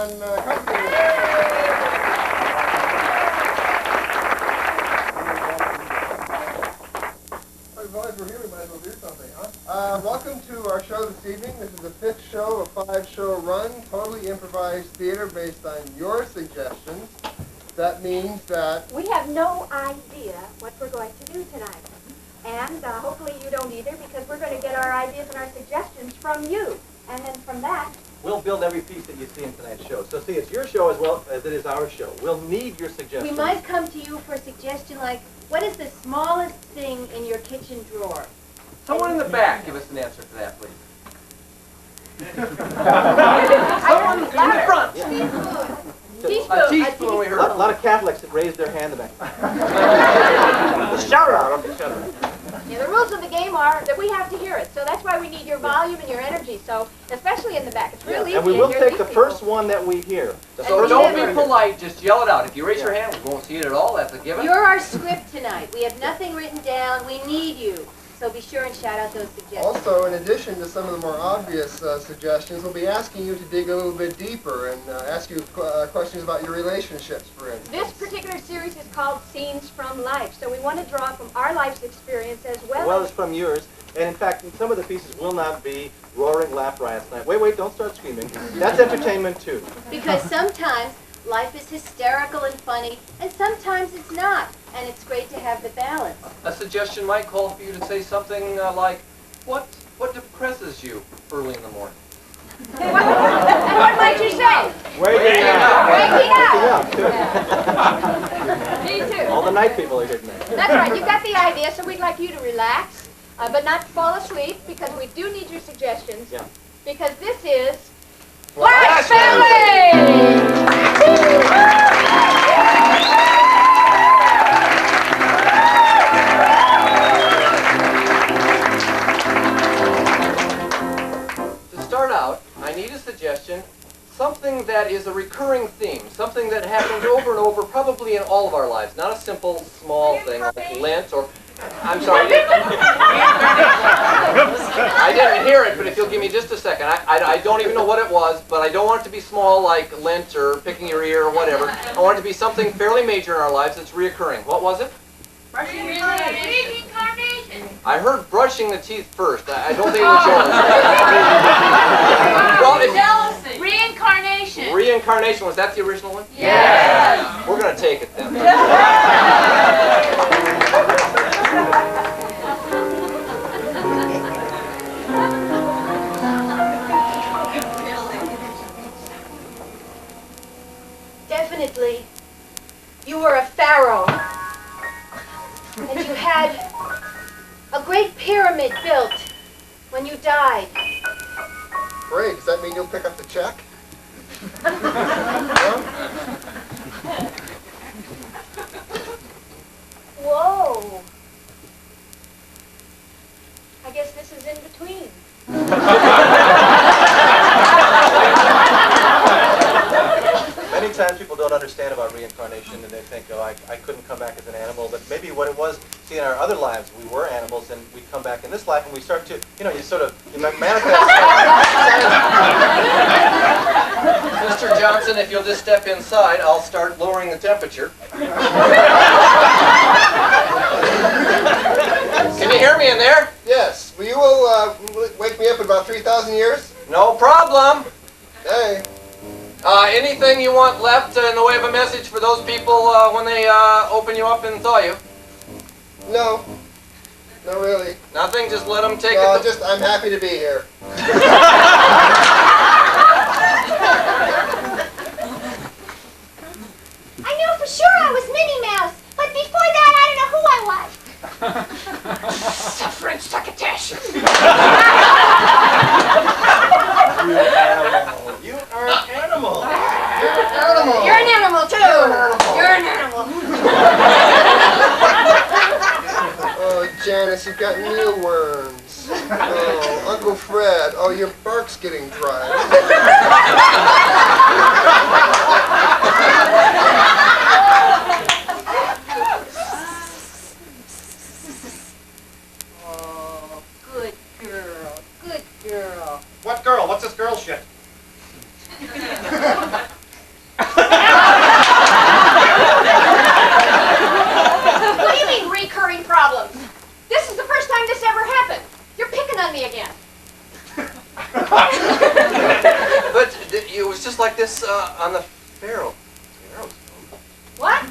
and company. Well, as we're here, we might as well do something, huh? Welcome to our show this evening. This is the 5th show, a 5-show run, totally improvised theater based on your suggestions. That means that we have no idea what we're going to do tonight. And hopefully you don't either, because we're going to get our ideas and our suggestions from you. And then from that, we'll build every piece that you see in tonight's show. So see, it's your show as well as it is our show. We'll need your suggestions. We might come to you for a suggestion like, what is the smallest thing in your kitchen drawer? Someone in the back, give us an answer to that, please. someone in the front. Teaspoon. A teaspoon, we heard. A lot of Catholics that raised their hand in the back. Shout out. Shout out. Yeah, the rules of the game are that we have to hear it. So that's why we need your volume and your energy. So, especially in the back, it's real easy. And we will to hear take the these first people. one that we hear. So don't be polite, just yell it out. If you raise your hand, we won't see it at all. That's a given. You're our script tonight. We have nothing written down. We need you. So be sure and shout out those suggestions. also, in addition to some of the more obvious suggestions, we'll be asking you to dig a little bit deeper and ask you questions about your relationships, for instance. This particular series is called Scenes from Life. So we want to draw from our life's experience as well, Well as from yours. And in fact, some of the pieces will not be roaring laugh riots tonight. Wait, don't start screaming. That's entertainment too. Because sometimes life is hysterical and funny, and sometimes it's not. And it's great to have the balance. A suggestion might call for you to say something like, what depresses you early in the morning? what might you say? Waking up. Me too. All the night people are here tonight. That's right. You got the idea, so we'd like you to relax, but not fall asleep, because we do need your suggestions. Yeah. Because this is Flash Family! To start out, I need a suggestion, something that is a recurring theme, something that happens over and over, probably in all of our lives, not a simple, small thing like Lent or... I'm sorry. I didn't hear it, but if you'll give me just a second. I don't even know what it was, but I don't want it to be small like Lent or picking your ear or whatever. I want it to be something fairly major in our lives that's reoccurring. What was it? Brushing your Reincarnation. I heard brushing the teeth first. I don't think it was yours. Jealousy. Reincarnation. Reincarnation, was that the original one? Yes. We're going to take it then. Definitely, you were a pharaoh. And you had a great pyramid built when you died. Great. Does that mean you'll pick up the check? Whoa. I guess this is in between. Many times people don't understand about reincarnation and they think, oh, I couldn't come back as an animal. But maybe what it was, see, in our other lives, we were animals and we come back in this life and we start to, you manifest. Mr. Johnson, if you'll just step inside, I'll start lowering the temperature. Can you hear me in there? Yes. Well, you will wake me up in about 3,000 years? No problem. Hey. Anything you want left in the way of a message for those people when they open you up and thaw you? No. No, really. Nothing? Just let them take No, it. I'm happy to be here. I knew for sure I was Minnie Mouse, but before that I don't know who I was. Suffering succotash. You are an animal. You're an animal too. You're an animal. Oh, Janice, you've got mealworms. Oh, Uncle Fred. Oh, your bark's getting dry. Oh, good girl. Good girl. What girl? What's this girl shit? just like this on the Pharaoh. What?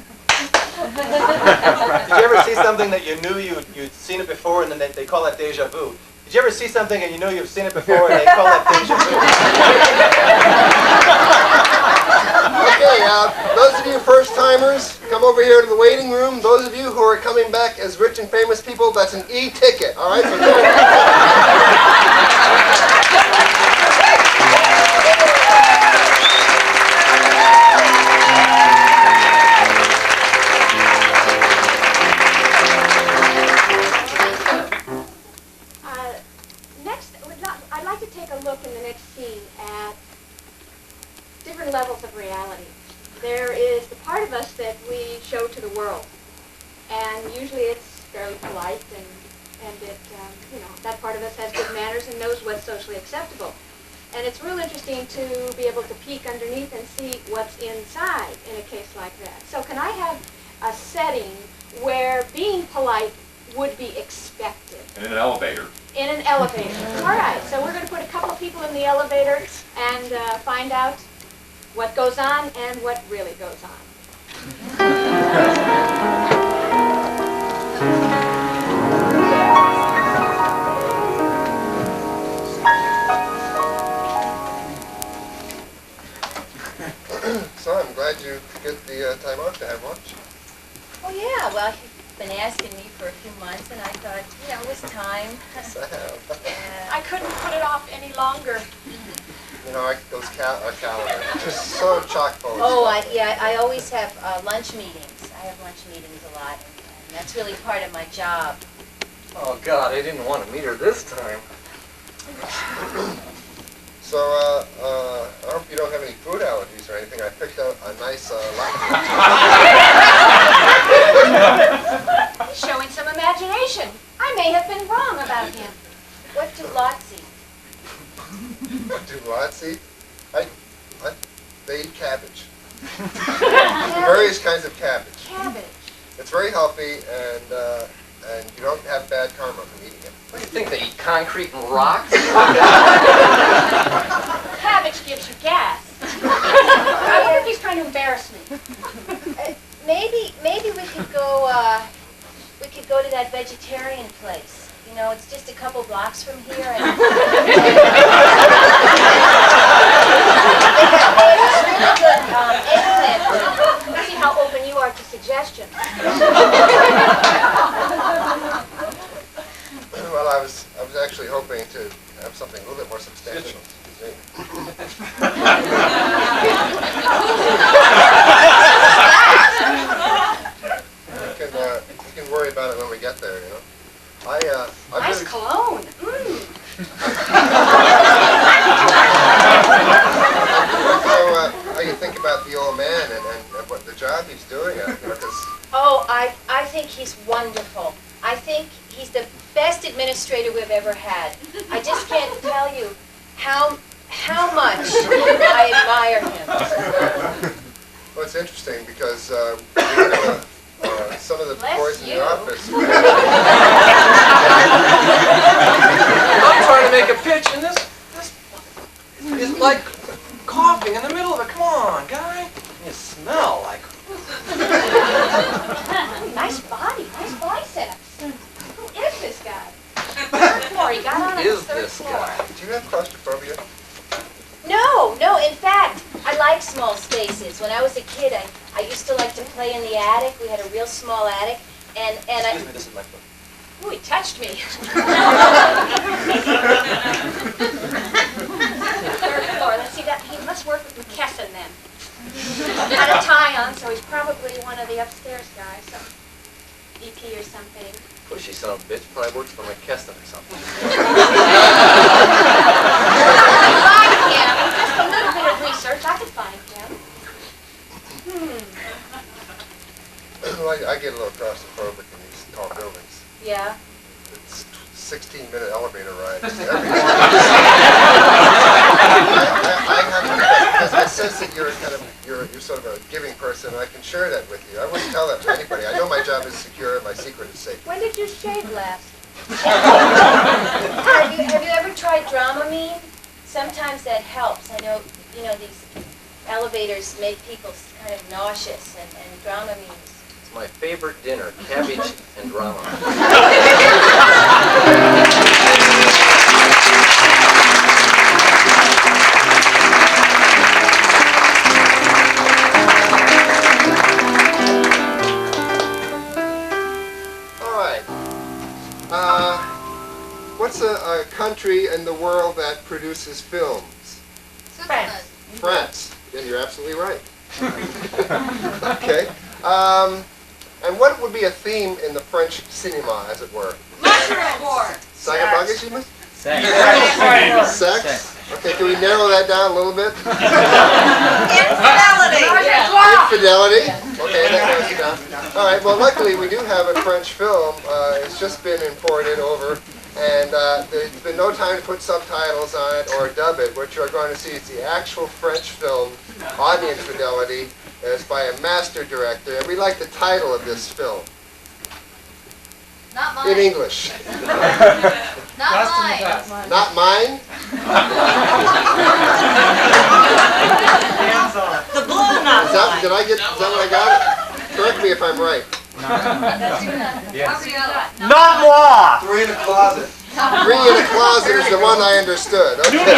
Did you ever see something that you knew you'd seen it before, and then they call that deja vu? Did you ever see something and you know you've seen it before, and they call that deja vu? Okay, those of you first-timers, come over here to the waiting room. Those of you who are coming back as rich and famous people, that's an e-ticket, all right? So next, I'd like to take a look in the next scene at different levels of reality. There is the part of us that we show to the world, and usually it's fairly polite, and it, that part of us has good manners and knows what's socially acceptable. And it's real interesting to be able to peek underneath and see what's inside in a case like that. So can I have a setting where being polite would be expected? In an elevator. In an elevator. All right, so we're going to put a couple of people in the elevator and find out what goes on and what really goes on. So I'm glad you get the time off to have lunch. Oh, yeah, well, you've been asking me for a few months, and I thought, it was time. Yes, I have. I couldn't put it off any longer. You know, those calories, just so chock full of Oh, stuff. I always have lunch meetings. I have lunch meetings a lot, and that's really part of my job. Oh, God, I didn't want to meet her this time. So, I hope you don't have any food allergies or anything. I picked out a nice lot. Showing some imagination. I may have been wrong about him. What do lots eat? What do lots eat? They eat cabbage. Various kinds of cabbage. Cabbage. It's very healthy, and you don't have bad karma from eating it. What do you think, they eat concrete and rocks? Cabbage gives you gas. I wonder if he's trying to embarrass me. Maybe we could go to that vegetarian place. It's just a couple blocks from here, and they have really good eggplant. Let's see how open you are to suggestions. Well, I was actually hoping to have something a little bit more substantial. You can worry about it when we get there, Nice cologne. How you think about the old man and what the job he's doing out there? Oh, I think he's wonderful. I think he's the best administrator we've ever had. I just can't tell you how much I admire him. Well, it's interesting because some of the Bless boys in you. the office. I'm trying to make a pitch, and this is like coughing in the middle of it. Come on, guy. You smell like... Nice body, nice biceps. Who is this guy? Third floor. He got on the Is third this floor. guy? Do you have claustrophobia? No, in fact, I like small spaces. When I was a kid, I used to like to play in the attic. We had a real small attic, and Excuse me, this is my foot. Ooh, he touched me. Third floor. Let's see that. He must work with Kassel then. Got a tie on, so he's probably one of the upstairs guys. Some EP or something. Pushy son of a bitch, probably works for McKeston or something. Find him. Just a little bit of research. I could find him. Well, I get a little claustrophobic in these tall buildings. yeah. It's 16-minute elevator ride. I sense that you're sort of a giving person, and I can share that with you. I wouldn't tell that to anybody. I know my job is secure, and my secret is safe. When did you shave last? Have you ever tried Dramamine? Sometimes that helps. I know, these elevators make people kind of nauseous, and Dramamine. It's my favorite dinner, cabbage and drama. What's a country in the world that produces films? France. France. Yeah, you're absolutely right. Okay. And what would be a theme in the French cinema, as it were? Mushroom war. Sagabagishimus? Sex. Sex? Okay, can we narrow that down a little bit? Infidelity. Infidelity? Okay, that narrows it down. All right, well, luckily we do have a French film. It's just been imported over. And there's been no time to put subtitles on it or dub it. What you're going to see is the actual French film on the infidelity. It's by a master director. And we like the title of this film. Not mine. In English. Not mine. Not mine? The blue not Is that what I got? Correct me if I'm right. Yes. Not moi. Three in a closet. Three in a closet is the one I understood. Okay.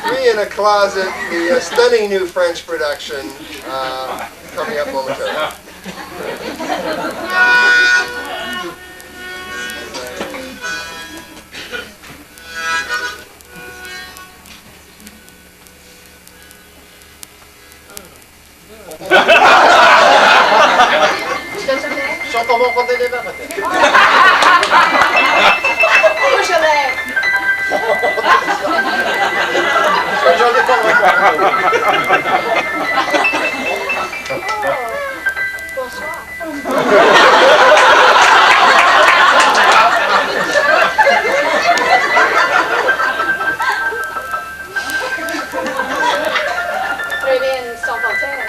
Three in a Closet, the stunning new French production, coming up momentarily. Chantons mon compte des débats, peut-être. Rouge à lèvres. J'en ai pas Bonsoir. Très bien, sans fontaine.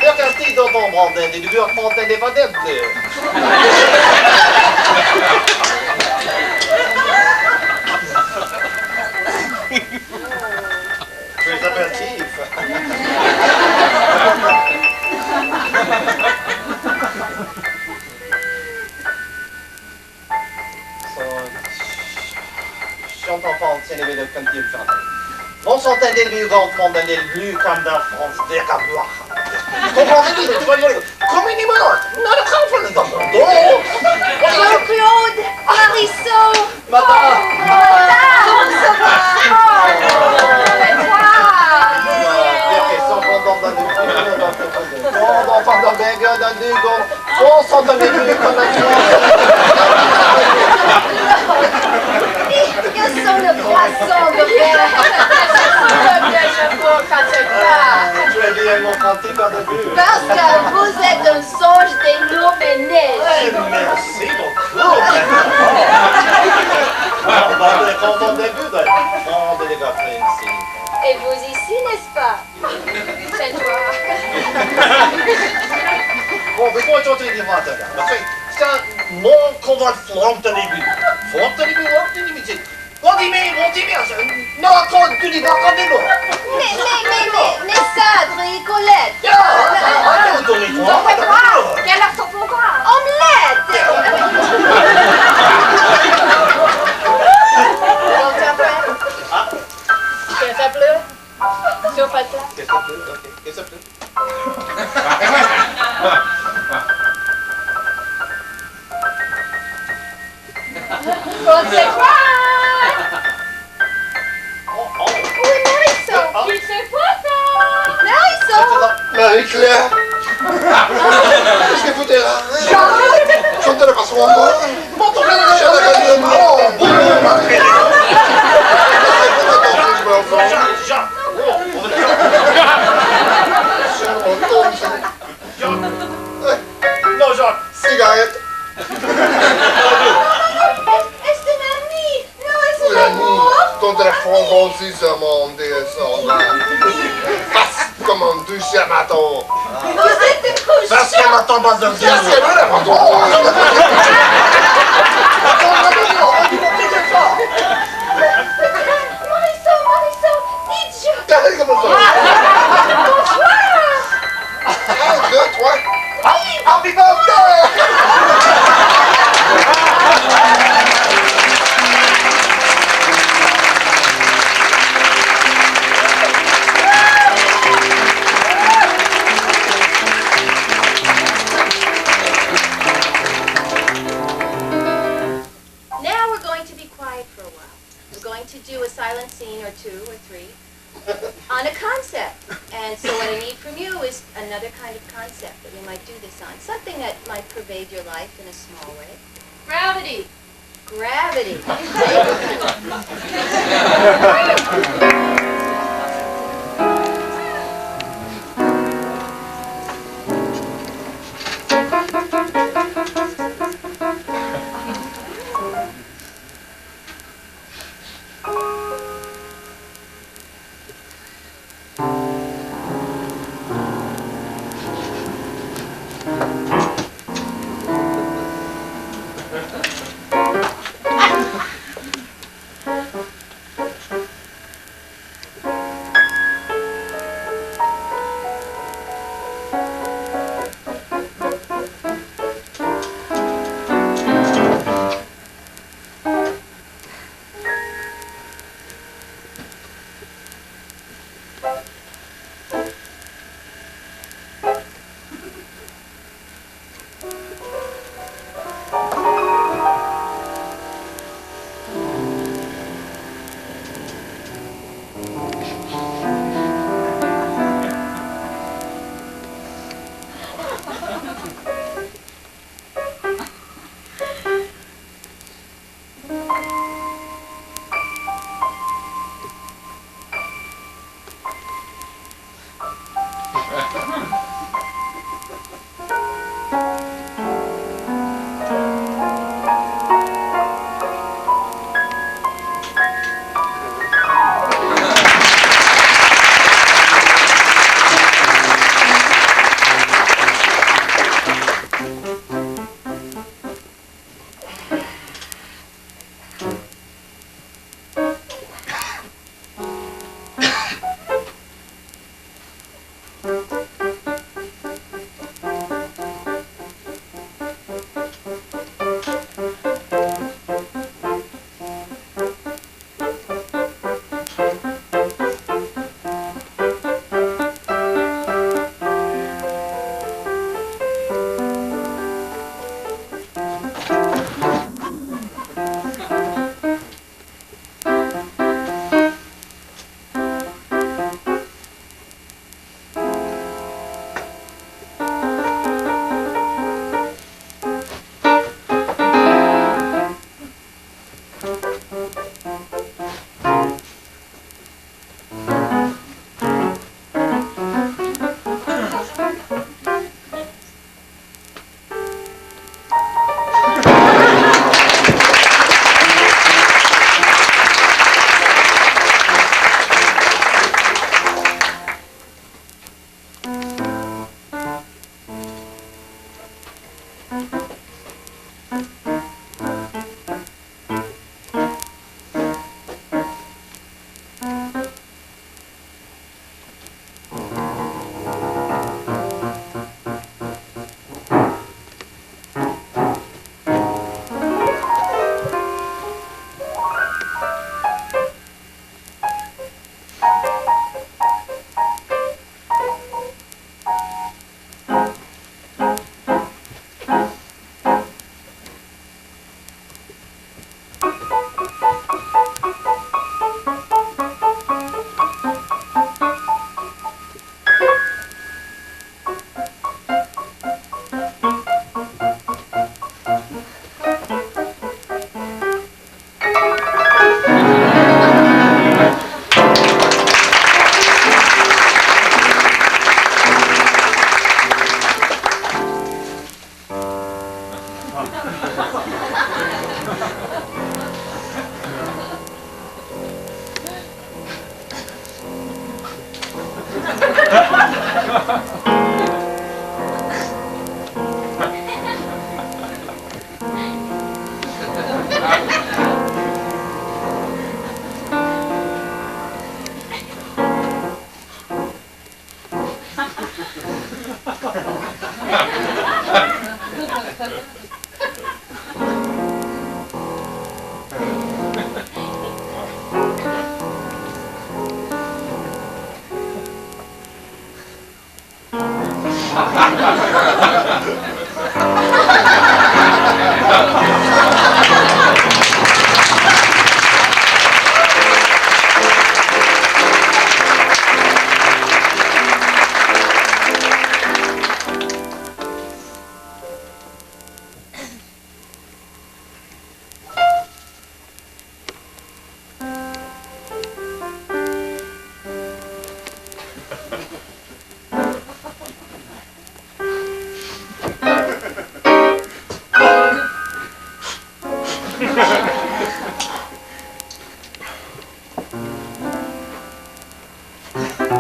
Jag kan stida och ta den, du bör ta den, det var det. Très apéritif. Chante en français, les vélos comme tu chantes. On s'entend des vieux enfants dans les rues comme dans France, des caboires. Comprenez-vous, comme une immonde, non, le camp, dans mon dos. Jean-Claude, Marisol, Madame. comment ça va? Quels sont les poissons de mer? Très bien, mon cantique par de vue. Parce que vous êtes un songe des neige. Merci beaucoup. On va les contents des buts, on les va faire ici. Et vous ici, n'est-ce pas? C'est toi. Bon, vi får inte återgå till maten. Ska någon komma fram till dig? Fram till dig, vad är det vi säger? Vad är det alltså? Någon kom till dig, vad kan det då? Mais ça, Bricolette. Ja, vad är det då ni får? Vad är det då? Quelle heure sont pour quoi? Omelette. Qu'est-ce que ça pleut? Sur pas de place. Qu'est-ce que ça pleut? Ok, qu'est-ce que ça pleut? On sait quoi? Oui, Marisol. Qui sait pas ça? Marisol. Marie-Claire! Qu'est-ce que vous foutez là? Chantez la façon en moi! Non, Jacques. Cigarette! Est-ce un ami? Non, est-ce un L'ami, amour? ton téléphone grandit sur mon descendant. Face comme un deuxième atome. Vous êtes une couche. Parce qu'elle m'attend pas de Qu'est-ce que c'est là, do a silent scene or 2 or 3 on a concept. And so what I need from you is another kind of concept that we might do this on. Something that might pervade your life in a small way. Gravity. Gravity.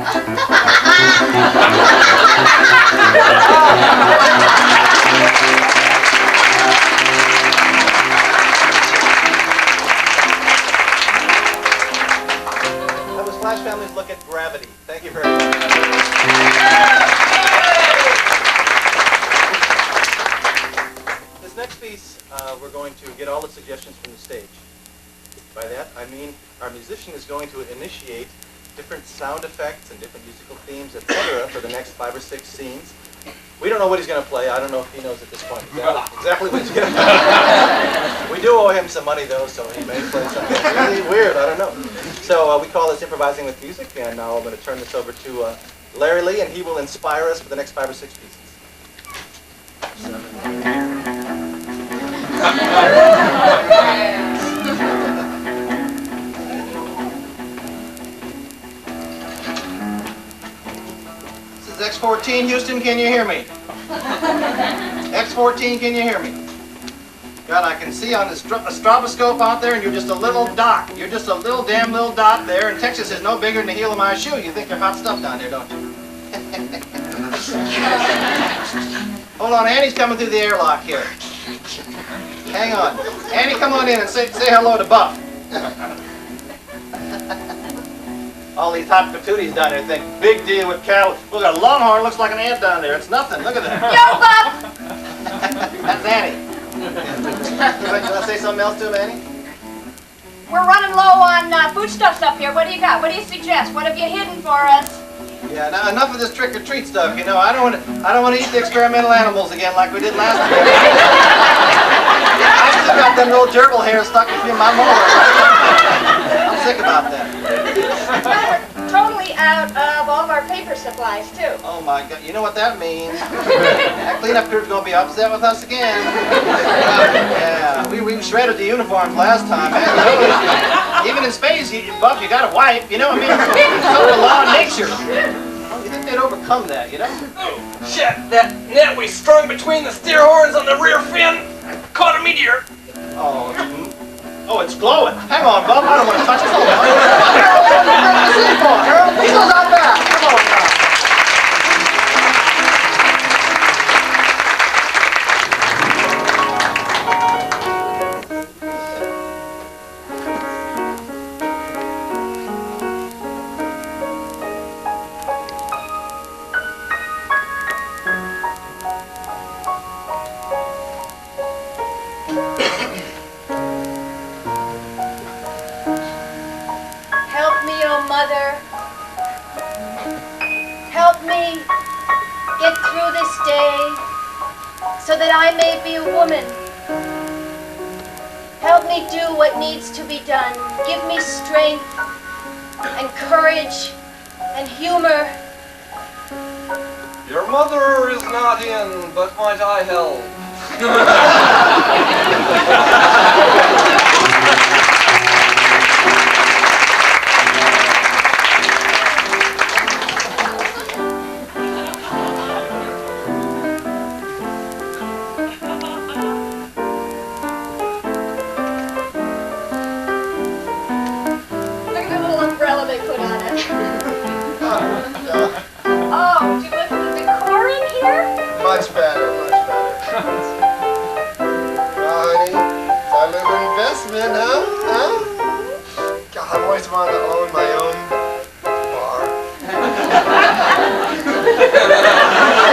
That was Flash Family's look at gravity. Thank you very much. This next piece, we're going to get all the suggestions from the stage. By that, I mean our musician is going to initiate different sound effects and different musical themes, etc. for the next 5 or 6 scenes. We don't know what he's going to play. I don't know if he knows at this point exactly what he's going to play. We do owe him some money, though, so he may play something really weird. I don't know. So we call this improvising with music, and now I'm going to turn this over to Lilie, and he will inspire us for the next 5 or 6 pieces. This is X14, Houston, can you hear me? X14, can you hear me? God, I can see on the stroboscope out there, and you're just a little dot. You're just a little damn little dot there, and Texas is no bigger than the heel of my shoe. You think you're hot stuff down there, don't you? Hold on, Annie's coming through the airlock here. Hang on. Annie, come on in and say hello to Buff. All these hot patooties down there think, big deal with cattle. Look at a longhorn, looks like an ant down there. It's nothing. Look at that. Yo, Buff! That's Annie. You want to say something else to him, Annie? We're running low on foodstuffs up here. What do you got? What do you suggest? What have you hidden for us? Yeah, now enough of this trick or treat stuff. You know, I don't want to eat the experimental animals again like we did last year. I've still got them little gerbil hairs stuck between my molars. I'm sick about that. We're totally out of all of our paper supplies, too. Oh my God, you know what that means? That cleanup crew's gonna be upset with us again. Yeah, we shredded the uniforms last time, man. You know, even in space, Buff, you gotta wipe. You know what I mean? It's sort of the law of nature. Well, you think they'd overcome that, you know? Shit, that net we strung between the steer horns on the rear fin caught a meteor. Oh, it's glowing. Hang on, Bub. I don't want to touch it. Hold on. Harold, he goes out back. Come on now. Help me, oh mother. Help me get through this day so that I may be a woman. Help me do what needs to be done. Give me strength and courage and humor. Your mother is not in, but might I help? Look at the little umbrella they put on it. Oh, would you listen to the decor in here? Much better, much better. Honey, it's our little investment, huh? God, I've always wanted to own my own bar.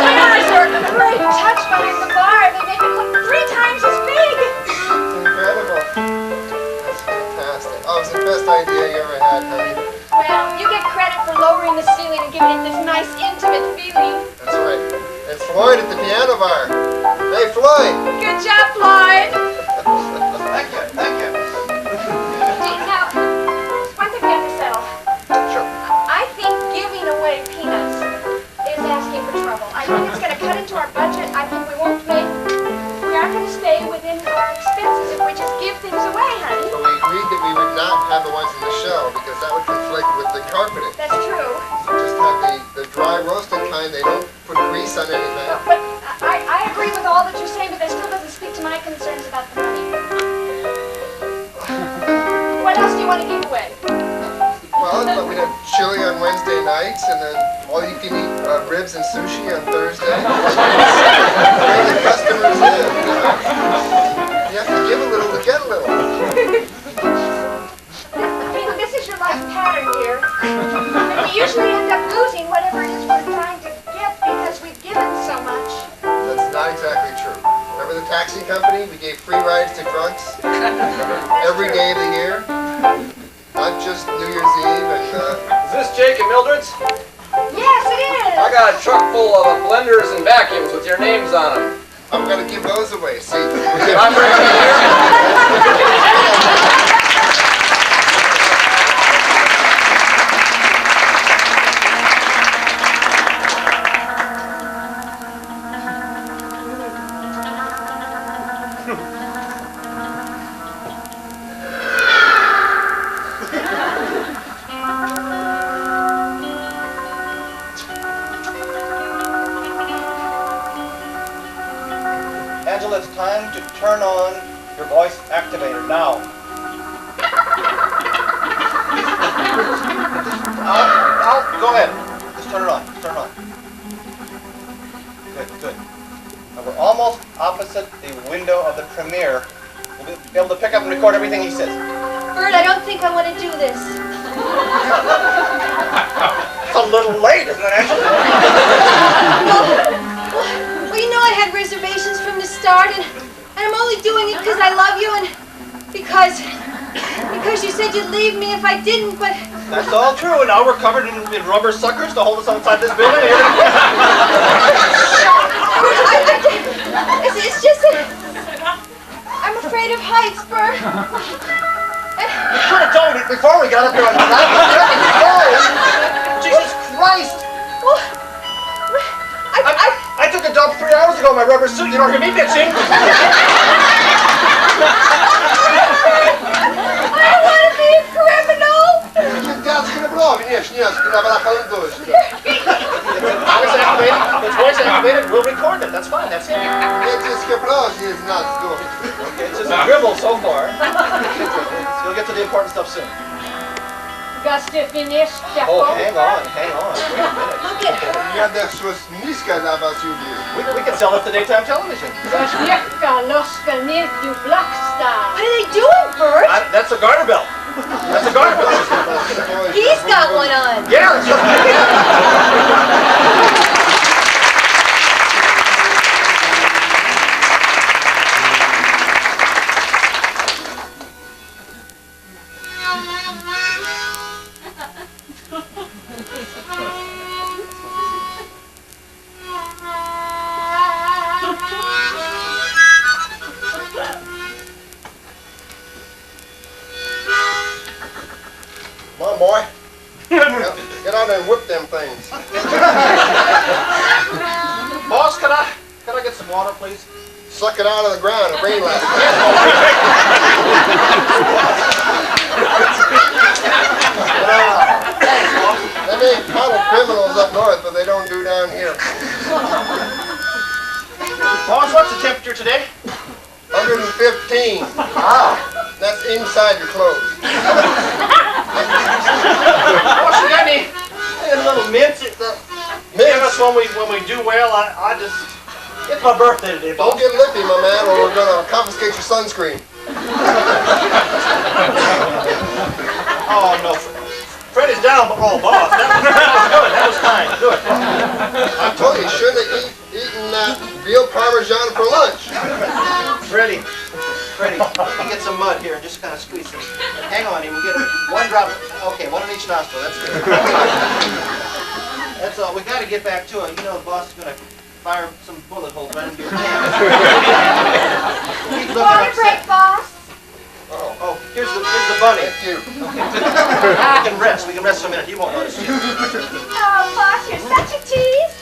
My eyes are a great touch behind the bar. They make it look 3 times as big. It's incredible. That's fantastic. Oh, it's the best idea you ever had, honey. Well, you get credit for lowering the ceiling and giving it this nice, intimate feeling. That's right. It's Floyd at the piano bar. Hey, Floyd. Good job, Floyd. Thank you, thank you. Now, one thing we have to settle. Sure. I think giving away peanuts is asking for trouble. I think it's going to cut into our budget. I think we aren't going to stay within our expenses if we just give things away, honey. So we agreed that we would not have the ones in the shell because that would conflict with the carpeting. That's true. So just have the dry roasted kind. They don't put grease on anything. But I agree with all that you're saying, but that still doesn't speak to my concerns about the money. What else do you want to give away? Well, but we'd have chili on Wednesday nights, and then all you can eat ribs and sushi on Thursday. Bring the customers in. You have to give a little to get a little. This is your life pattern here. And we usually end up losing whatever it is we're trying to get because we've given so much. That's not exactly true. Remember the taxi company? We gave free rides to drunks every day of the year. Not just New Year's Eve and... Is this Jake and Mildred's? Yes, it is. I got a truck full of blenders and vacuums with your names on them. I'm going to give those away, see? Can I bring them here? Angela, it's time to turn on your voice activator now. Go ahead. Just turn it on. Just turn it on. Good, good. Now we're almost opposite the window of the premiere. We'll be able to pick up and record everything he says. Bert, I don't think I want to do this. It's a little late, isn't it, Angela? Well, you know I had reservations from the start, and I'm only doing it because I love you and because you said you'd leave me if I didn't, but... That's all true, and now we're covered in rubber suckers to hold us outside this building. It's just that I'm afraid of heights, Bert. You should have told me before we got up here on the Jesus Christ! Well, I took a dump 3 hours ago in my rubber suit. You don't hear me bitching. I don't want to be a criminal. It's voice activated. We'll record it. That's fine. That's it. It's just a dribble so far. You'll get to the important stuff soon. Got to finish, Oh, hang on. Wait a minute. Look at her. We can sell it to daytime television. What What are they doing, Bert? That's a garter belt. That's a garter belt. He's got one on. Yeah. Come on, boy. Get on there and whip them things. Boss, can I get some water, please? Suck it out of the ground. It rained last night. They make model criminals up north, but they don't do down here. Boss, what's the temperature today? 115. Wow. That's inside your clothes. Boss, you got any little mints? Give us when we do well. I just, it's my birthday today, boss. Don't get lippy, my man, or we're gonna confiscate your sunscreen. Oh no, Freddy's down. Oh, boss, that was good. That was kind. Good. I told you, you shouldn't have eaten that veal parmesan for lunch. Freddie, let me get some mud here and just kind of squeeze it. Hang on, you will get one drop. Okay, one in each nostril. That's good. That's all. We got to get back to it. You know, the boss is going to fire some bullet holes right into your hand. Keep looking Water break, upset. boss. Oh, here's the bunny. Thank you. We can rest. We can rest for a minute. He won't notice you. Oh, boss, you're such a tease.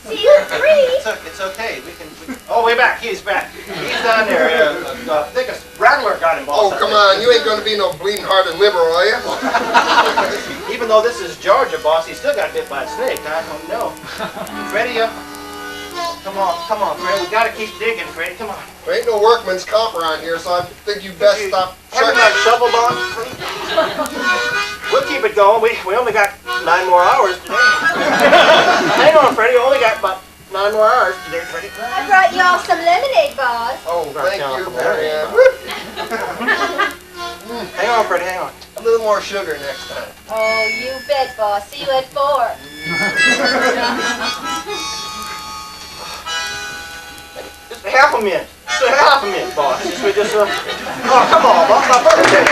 See, you're free. It's okay. We can. Oh, way back. He's back. He's down there. I think a rattler got him. Boss. Oh, come on. You ain't gonna be no bleeding-hearted liberal, are you? Even though this is Georgia, boss, he still got bit by a snake. I don't know. Freddie, come on, Freddie. We gotta keep digging, Freddie. Come on. There ain't no workman's comp around here, so I think you best stop Have checking. my shovel, boss? We'll keep it going. We only got 9 more hours today. Hang on, Freddie. We only got about 9 more hours today, Freddie. I brought y'all some lemonade, boss. Oh, thank you, Marianne. Hang on, Freddie, hang on. A little more sugar next time. Oh, you bet, boss. See you at 4. Just half a minute. Just half a minute, boss. Oh, come on, boss. My birthday.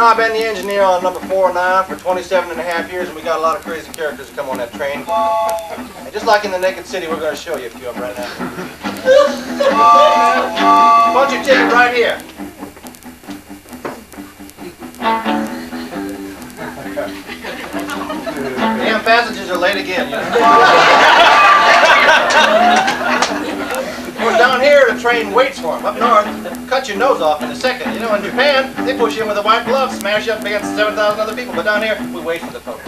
I've been the engineer on number 409 for 27.5 years, and we got a lot of crazy characters that come on that train. And just like in the Naked City, we're going to show you a few of them right now. Punch your ticket right here. Damn passengers are late again. You know? Down here, the train waits for them. Up north, cut your nose off in a second. You know, in Japan, they push you in with a white glove, smash you up against 7,000 other people. But down here, we wait for the folks.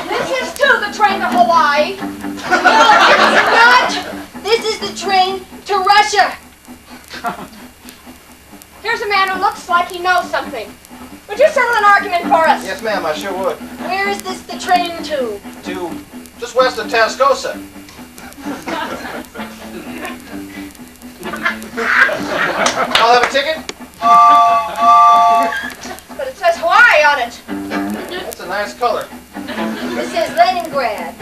This is too the train to Hawaii. No, it's not. This is the train to Russia. Here's a man who looks like he knows something. Would you settle an argument for us? Yes, ma'am, I sure would. Where is this the train to? To just west of Tascosa. I'll have a ticket? But it says Hawaii on it. That's a nice color. This says Leningrad.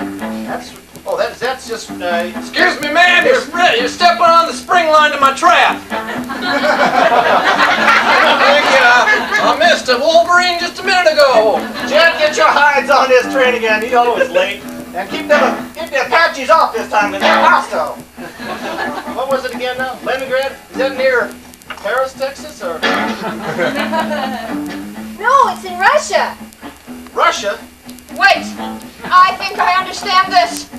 That's just, Excuse me, ma'am, you're stepping on the spring line to my trap. I missed a Wolverine just a minute ago. Jet, get your hides on this train again. He's always late. And keep the Apaches off this time, because they're hostile. What was it again now? Leningrad? Is that near Paris, Texas, or? No, it's in Russia. Russia? Wait, I think I understand this.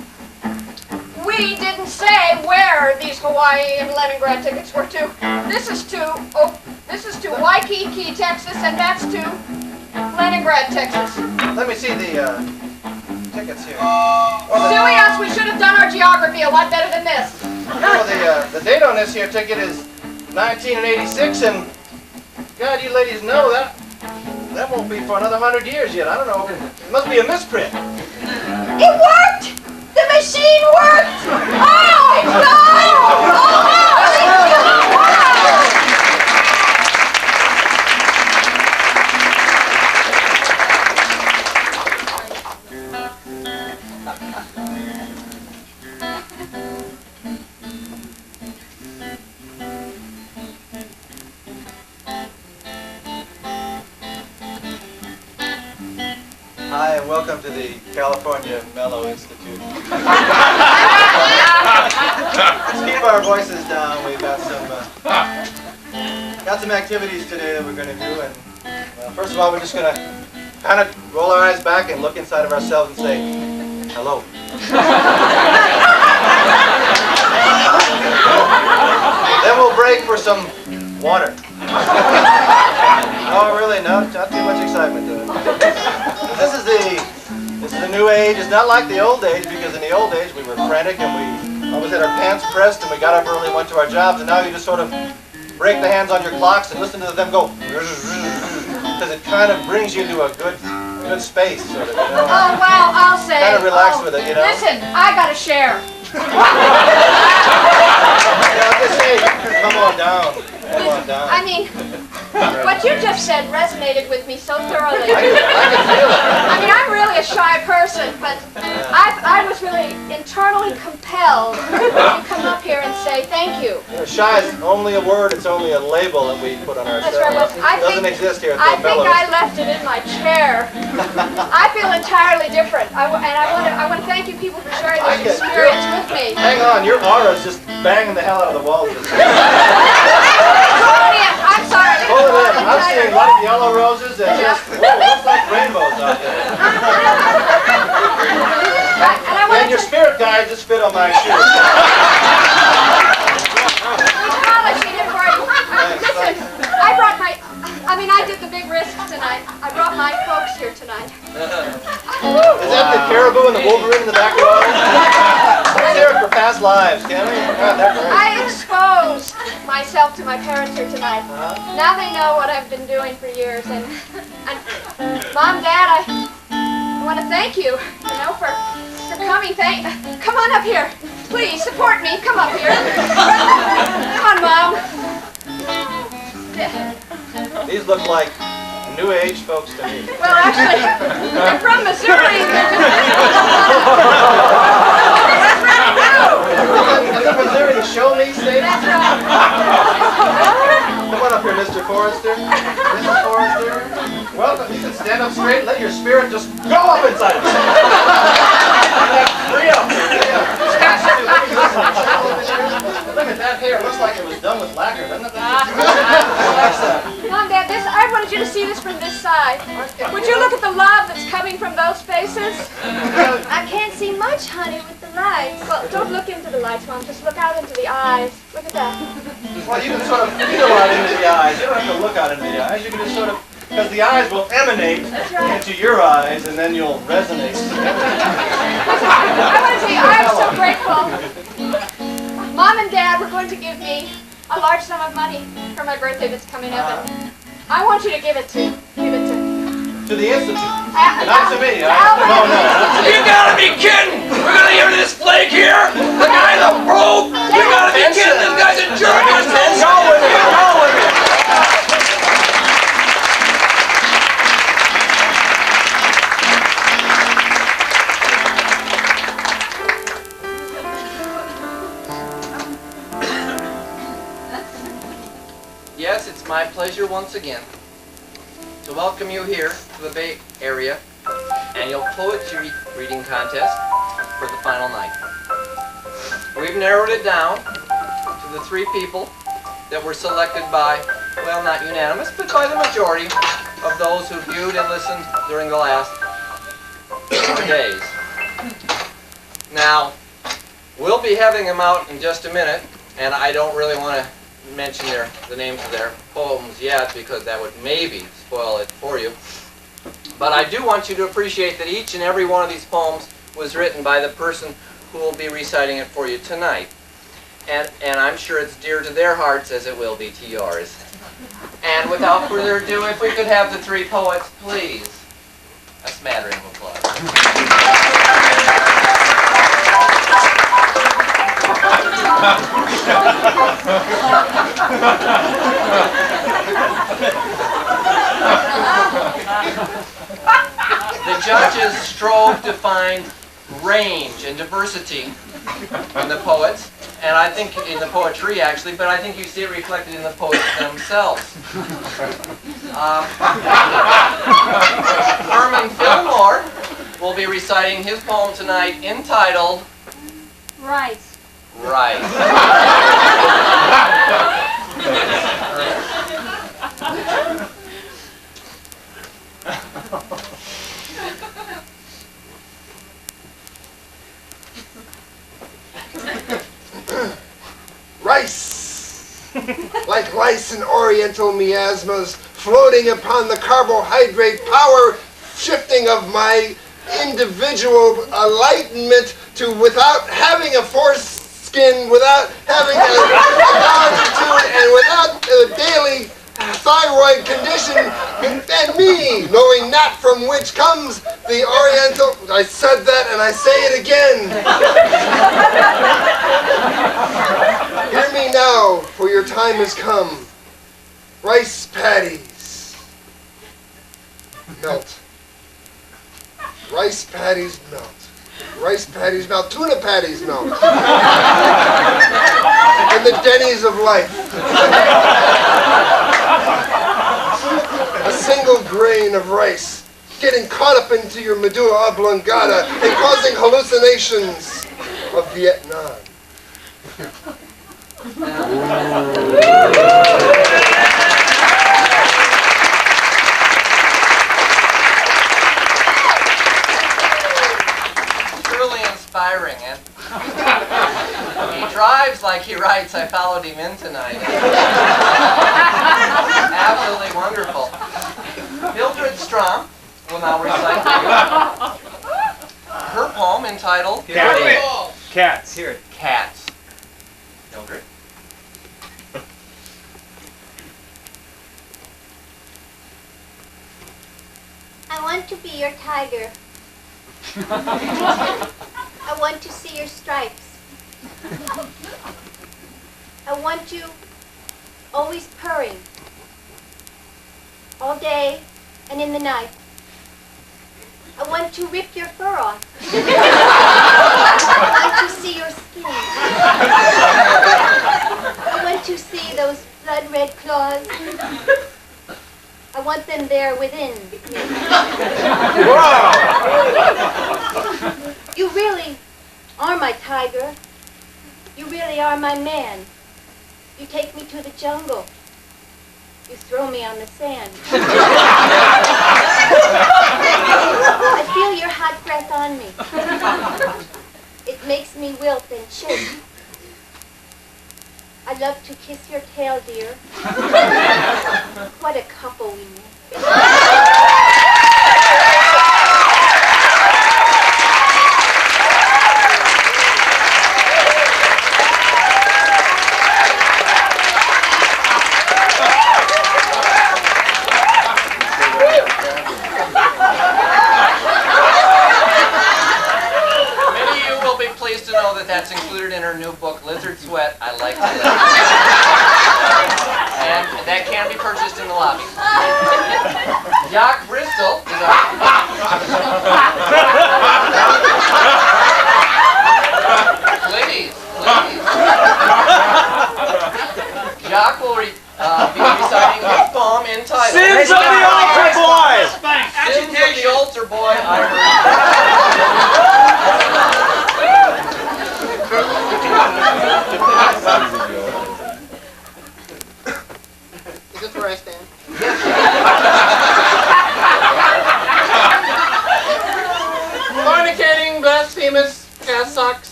We didn't say where these Hawaii and Leningrad tickets were to. This is to Waikiki, Texas, and that's to Leningrad, Texas. Let me see the tickets here. Silly us, we should have done our geography a lot better than this. Well, the date on this here ticket is 1986, and God, you ladies know that won't be for another 100 years yet. I don't know. It must be a misprint. It worked! The machine worked! Oh, it's gone! Oh, it's gone! Wow! Hi, and welcome to the California Mellow Institute. Let's keep our voices down. We've got some activities today that we're going to do, and well, first of all, we're just going to kind of roll our eyes back and look inside of ourselves and say, hello. Then we'll break for some water. Oh, really? No, not too much excitement to it. This is the new age. It's not like the old age, because in the old age we were frantic and we always had our pants pressed and we got up early and went to our jobs, and now you just sort of break the hands on your clocks and listen to them go, because it kind of brings you to a good space, sort of, you know. Oh, well, I'll say. Kind of relax with it, you know. Listen, I got to share. Yeah, I'll just say, come on down. Come on down. I mean, what you just said resonated with me so thoroughly. I can feel it. I mean, I'm really a shy person, but I was really internally compelled to come up here and say thank you. Shy is only a word, it's only a label that we put on ourselves. That's right. Well, It doesn't exist here at I the think Mellows. I left it in my chair. I feel entirely different. I want to thank you people for sharing I this can- experience with me. Hang on, your aura is just banging the hell out of the walls. I'm sorry. Hold it in. I'm seeing light yellow roses and just, whoa, looks like rainbows out there. And your spirit guide just fit on my shoes. Listen, I did the big risks tonight. I brought my folks here tonight. Is that the caribou and the wolverine in the background? Let's hear it for past lives, can we? God, that's great. I exposed myself to my parents here tonight. Now they know what I've been doing for years, and Mom, Dad, I want to thank you, for coming. Come on up here, please support me. Come up here. Come on, Mom. These look like New Age folks to me. Well, actually, they're from Missouri. Is it Missouri, the show me state? That's right. Come on up here, Mr. Forrester. Mrs. Forrester. Welcome. You can stand up straight and let your spirit just go up inside. Free up. Look at that hair. It looks like it was done with lacquer, doesn't it? Mom, Dad, I wanted you to see this from this side. Would you look at the love that's coming from those faces? I can't see much, honey, with the lights. Well, don't look into the lights, Mom. Just look out into the eyes. Look at that. Well, you can sort of feel out into the eyes. You don't have to look out into the eyes. You can just sort of, because the eyes will emanate into your eyes, and then you'll resonate. I want to tell you, I'm so grateful. Mom and Dad were going to give me a large sum of money for my birthday that's coming up, and I want you to give it to To the Institute. Not to me. Albert. No, no. You gotta be kidding! We're gonna hear this flake here? The guy in the robe? You gotta be kidding! This guy's a jerk! Go with it! Go with it! Yes, it's my pleasure once again to welcome you here to the Bay Area Annual Poetry Reading Contest for the final night. We've narrowed it down to the 3 people that were selected by, well, not unanimous, but by the majority of those who viewed and listened during the last 4 days. Now, we'll be having them out in just a minute, and I don't really want to mention the names of their poems yet, because that would maybe spoil it for you. But I do want you to appreciate that each and every one of these poems was written by the person who will be reciting it for you tonight. And I'm sure it's dear to their hearts as it will be to yours. And without further ado, if we could have the three poets, please. A smattering of applause. The judges strove to find range and diversity in the poets, and I think in the poetry actually, but I think you see it reflected in the poets themselves. Herman Fillmore will be reciting his poem tonight entitled Rice. Rice. Rice, like rice in oriental miasmas, floating upon the carbohydrate power shifting of my individual enlightenment to without having a foreskin, without having a longitude, and without a daily thyroid condition, and me, knowing not from which comes the oriental. I said that and I say it again. Hear me now, for your time has come. Rice patties melt. Rice patties melt. Rice patties melt. Tuna patties melt. In the Denny's of life. A single grain of rice getting caught up into your medulla oblongata and causing hallucinations of Vietnam. Truly inspiring, and he drives like he writes. I followed him in tonight. Absolutely wonderful. Mildred Strom will now recite for you her poem entitled Cats. Here it. Cats. Mildred. I want to be your tiger. I want to see your stripes. I want you always purring, all day and in the night. I want to rip your fur off. I want to see your skin. I want to see those blood-red claws. I want them there within me. Wow! You really are my tiger. You really are my man. You take me to the jungle. You throw me on the sand. I feel your hot breath on me. It makes me wilt and shake. I love to kiss your tail, dear. What a couple we make. That's included in her new book, Lizard Sweat, I Like to Live. And that can be purchased in the lobby. Jaak Bristol is our... Please. Jaak will be reciting his poem entitled... Sins of the Altar Boy! Sins of the Altar Boy, I Is this where I stand?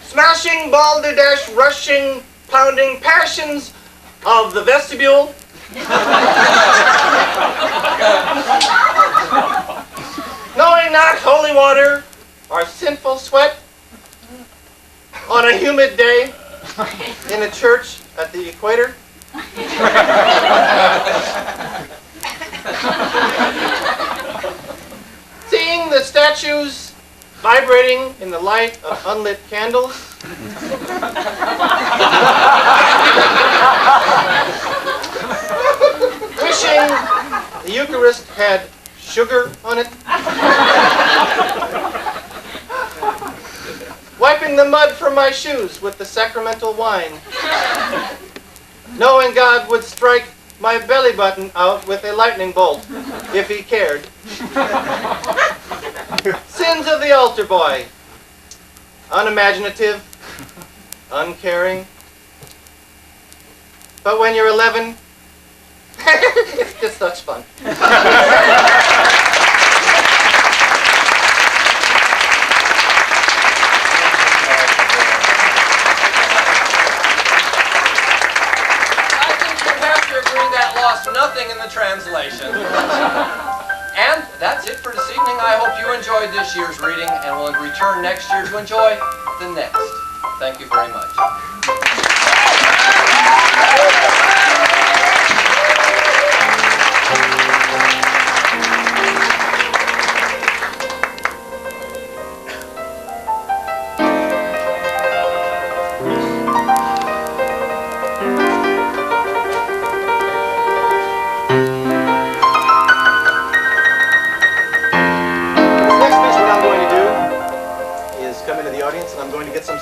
Smashing, balderdash, rushing, pounding passions of the vestibule. Knowing not holy water or sinful sweat on a humid day in a church at the equator. Seeing the statues vibrating in the light of unlit candles. Wishing the Eucharist had sugar on it. Wiping the mud from my shoes with the sacramental wine. Knowing God would strike my belly button out with a lightning bolt, if he cared. Sins of the altar boy. Unimaginative, uncaring. But when you're 11, it's just such fun. Nothing in the translation. And that's it for this evening. I hope you enjoyed this year's reading and will return next year to enjoy the next. Thank you very much.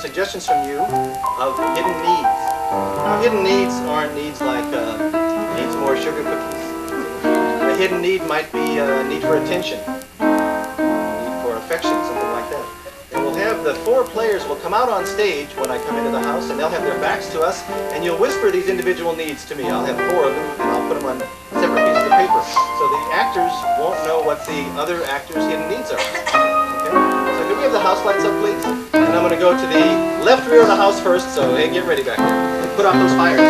Suggestions from you of hidden needs. Now, hidden needs aren't needs like needs more sugar cookies. A hidden need might be a need for attention, need for affection, something like that. And we'll have the 4 players will come out on stage when I come into the house, and they'll have their backs to us, and you'll whisper these individual needs to me. I'll have 4 of them, and I'll put them on separate pieces of paper, so the actors won't know what the other actors' hidden needs are. Okay? So can we have the house lights up, please? And I'm going to go to the left rear of the house first, so hey, get ready back there. And put out those fires.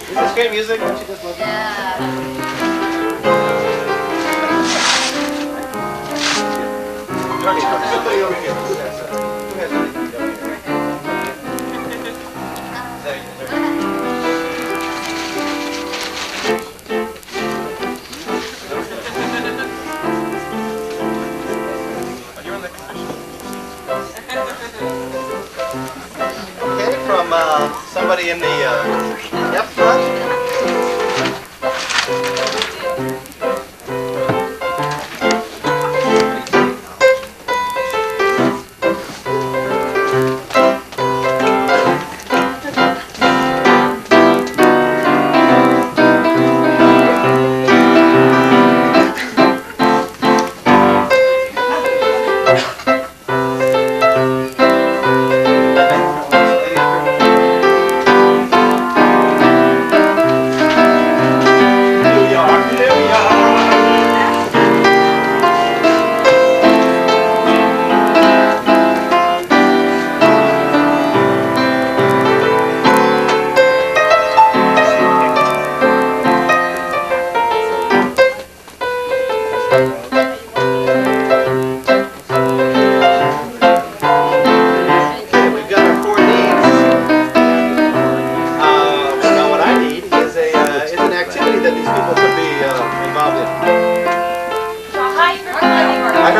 Is this great music? Don't you just love it? Johnny, somebody over here. Who has anything down here? There. You're in the okay, from somebody in the left front.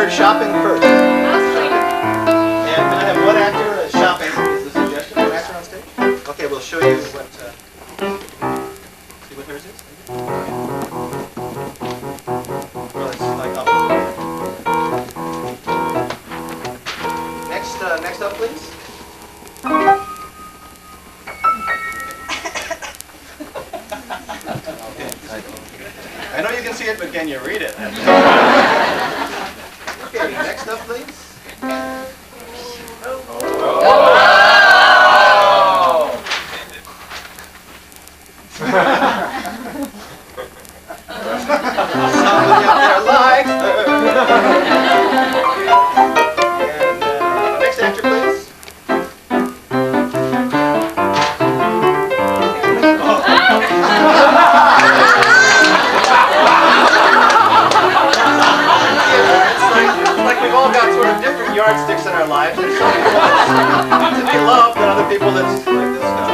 actor shopping first? And can I have one actor shopping is the suggestion? One actor on stage? Okay, we'll show you what. See what hers is? Well, it's like up. Next up, please. I know you can see it, but can you read it? Okay, next up, please. Somebody up there likes her. And next actor, please. We've all got sort of different yardsticks in our lives. There's some people to be loved, and other people that's like this guy.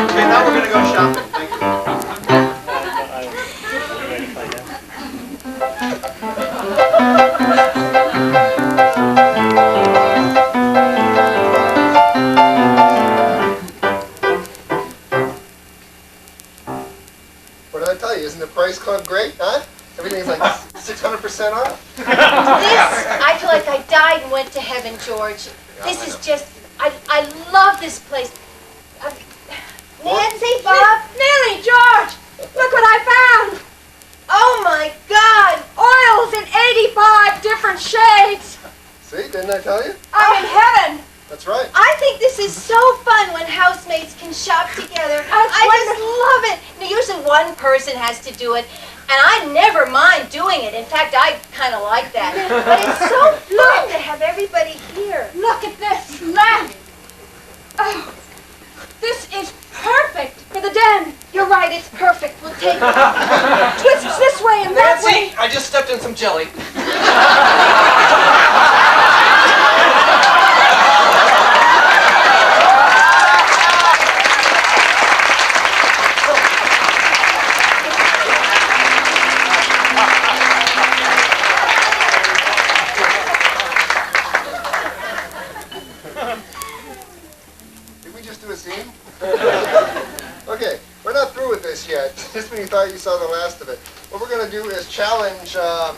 Okay, now we're going to go shopping. Thank you. What did I tell you? Isn't the Price Club great, huh? Everything's like 600% off. I feel like I died and went to heaven, George. This is just, I love this place. Nancy, Bob? Nellie, George, look what I found. Oh my God! Oils in 85 different shades. See, didn't I tell you? I'm in heaven. That's right. I think this is so fun when housemates can shop together. I just love it. Now, usually one person has to do it, and I never mind doing it. In fact, I kind of like that. But it's so fun to have everybody here. Look at this lamp. Oh, this is perfect for the den. You're right, it's perfect. We'll take it. Twists this way and that way. Nancy, I just stepped in some jelly. Did we just do a scene? Okay, we're not through with this yet. Just when you thought you saw the last of it. What we're going to do is challenge the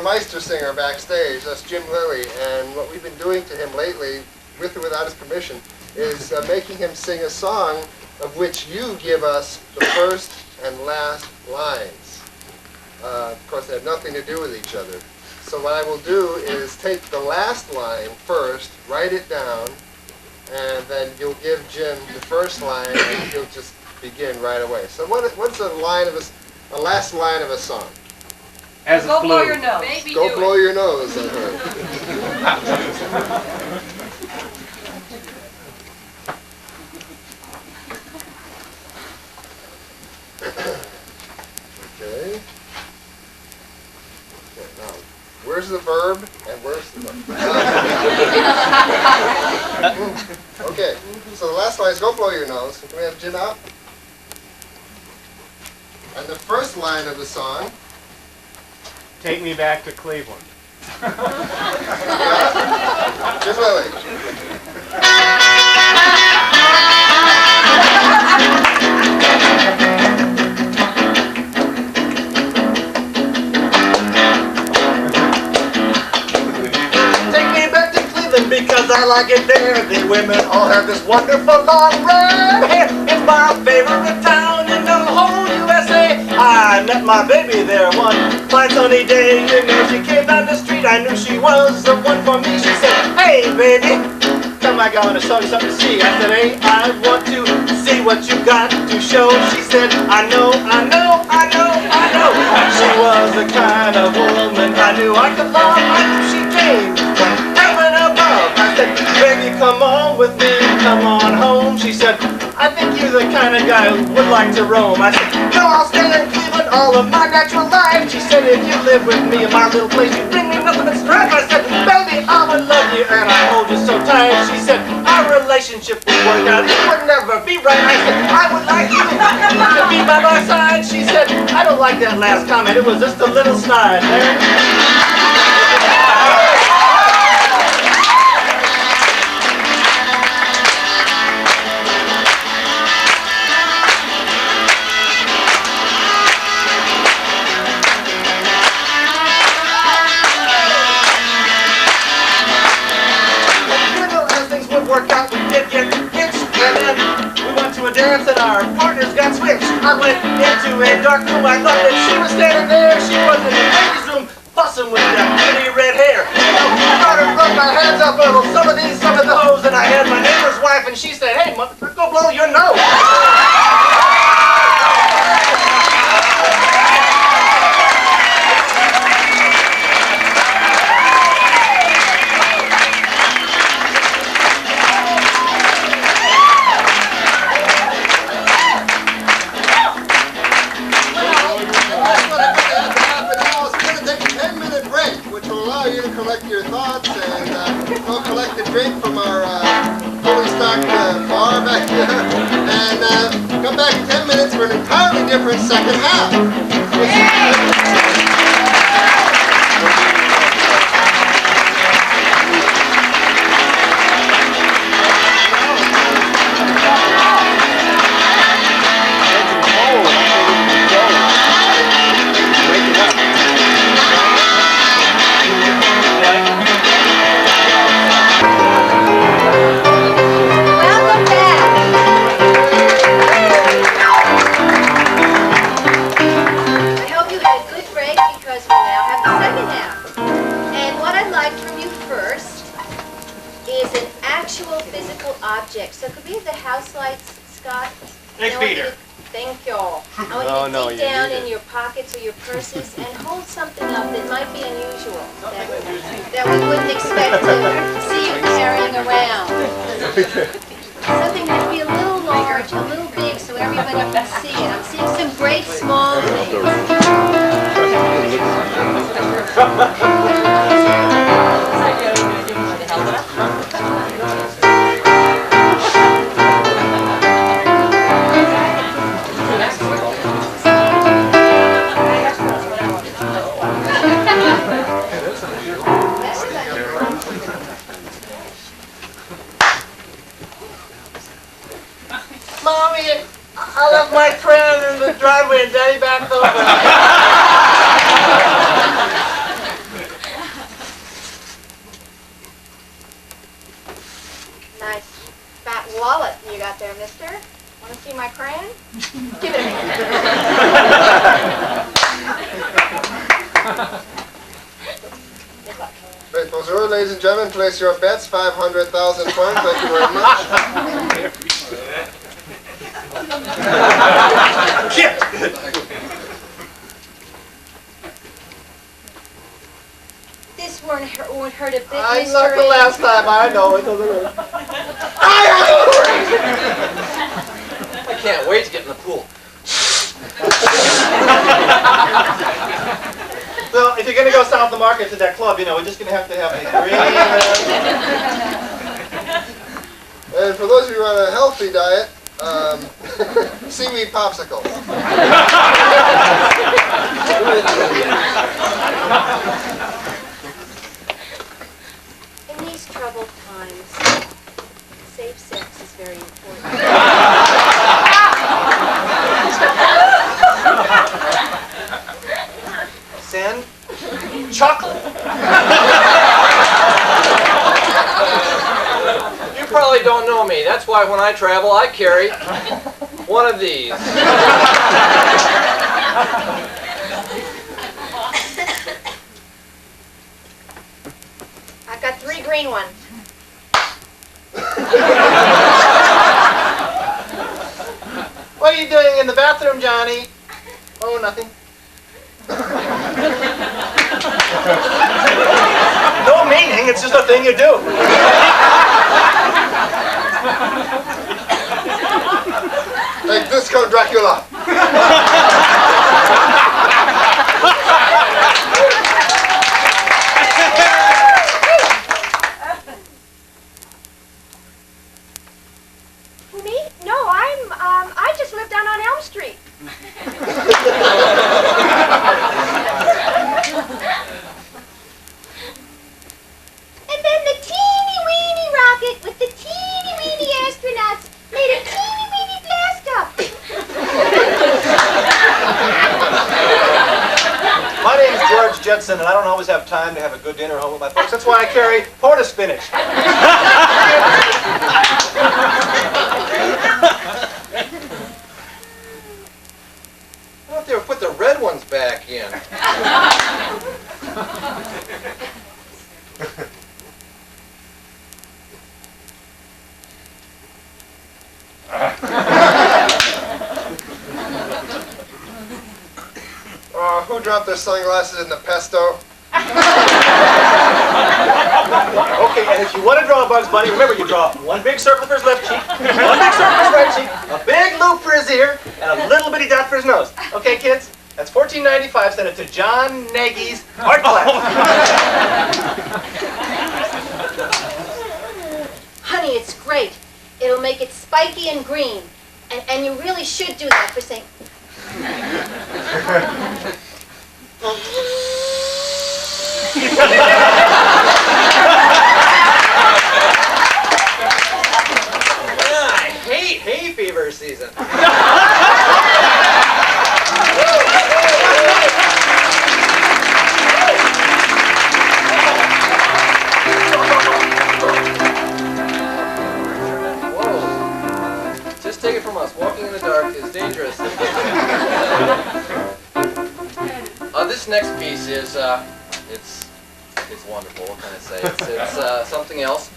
Meistersinger backstage. That's Jim Lilie. And what we've been doing to him lately, with or without his permission, is making him sing a song of which you give us the first and last lines. Of course, they have nothing to do with each other. So what I will do is take the last line first, write it down, and then you'll give Jim the first line, and he'll just begin right away. So what's a last line of a song? As Go a blow flu. your nose. Baby, Go blow your nose, I heard. Okay. Okay, now, where's the verb and where's the verb? Okay, so the last line is go blow your nose. Can we have Jim out? And the first line of the song. Take me back to Cleveland. Jim Lilie. Because I like it there. The women all have this wonderful long red hair. It's my favorite town in the whole USA. I met my baby there one fine sunny day. You know, she came down the street. I knew she was the one for me. She said, hey baby, come I got to show you something to see. I said, hey, I want to see what you got to show. She said, I know. She was the kind of woman I knew I could love. I knew she came from heaven above. I said, baby, come on with me, come on home. She said, I think you're the kind of guy who would like to roam. I said, no, I'll stay in Cleveland all of my natural life. She said, if you live with me in my little place, you bring me nothing but strife. I said, baby, I would love you and I hold you so tight. She said, our relationship would work out, it would never be right. I said, I would like you to be by my side. She said, I don't like that last comment, it was just a little snide, man. partners got switched. I went into a dark room. I thought that she was standing there. She was in the ladies' room, fussing with that pretty red hair. I started to rub my hands up a little, some of these, some of those, and I had my neighbor's wife, and she said, "Hey, motherfucker, go blow your nose." Collect your thoughts and go collect a drink from our fully stocked bar back there, and come back in 10 minutes for an entirely different second half. So could we have the house lights, Scott? Nick Peter. Thank you all. I want you to dig down in your pockets or your purses and hold something up that might be unusual, that we wouldn't expect to see you carrying around. Something that would be a little large, a little big, so everybody can see it. I'm seeing some great small Mommy, I left my crayon in the driveway and Daddy backed over. Nice fat wallet you got there, mister. Want to see my crayon? Give it to me. Great, bonjour, ladies and gentlemen. Place your bets, 500,000 points. Thank you very much. This won't hurt a bit, I Mr. knocked the last time. I know it doesn't hurt. I can't wait to get in the pool. So if you're going to go south of the market to that club, you know, we're just going to have a green... And for those of you on a healthy diet, seaweed popsicles. In these troubled times, safe sex is very important. Sand? Chocolate. You probably don't know me. That's why when I travel, I carry one of these. I've got 3 green ones. What are you doing in the bathroom, Johnny? Oh, nothing. No meaning, it's just a thing you do. Like this, Count Dracula. Me? No, I just live down on Elm Street. And then the teeny-weeny rocket with the teeny-weeny astronauts made a teeny-weeny blast-off. My name's George Jetson, and I don't always have time to have a good dinner home with my folks. That's why I carry porta spinach. they would put the red ones back in. Who dropped their sunglasses in the pesto? Okay, and if you want to draw a Bugs Bunny, remember you draw one big circle for his left cheek, one big circle for his right cheek, a big loop for his ear, and a little bitty dot for his nose. Okay, kids? That's $14.95. Send it to John Nagy's art class. Honey, it's great. It'll make it spiky and green. And you really should do that for St. I hate hay fever season. Whoa. Just take it from us. Walking in the dark is dangerous. This next piece is it's wonderful. What can I say? It's something else,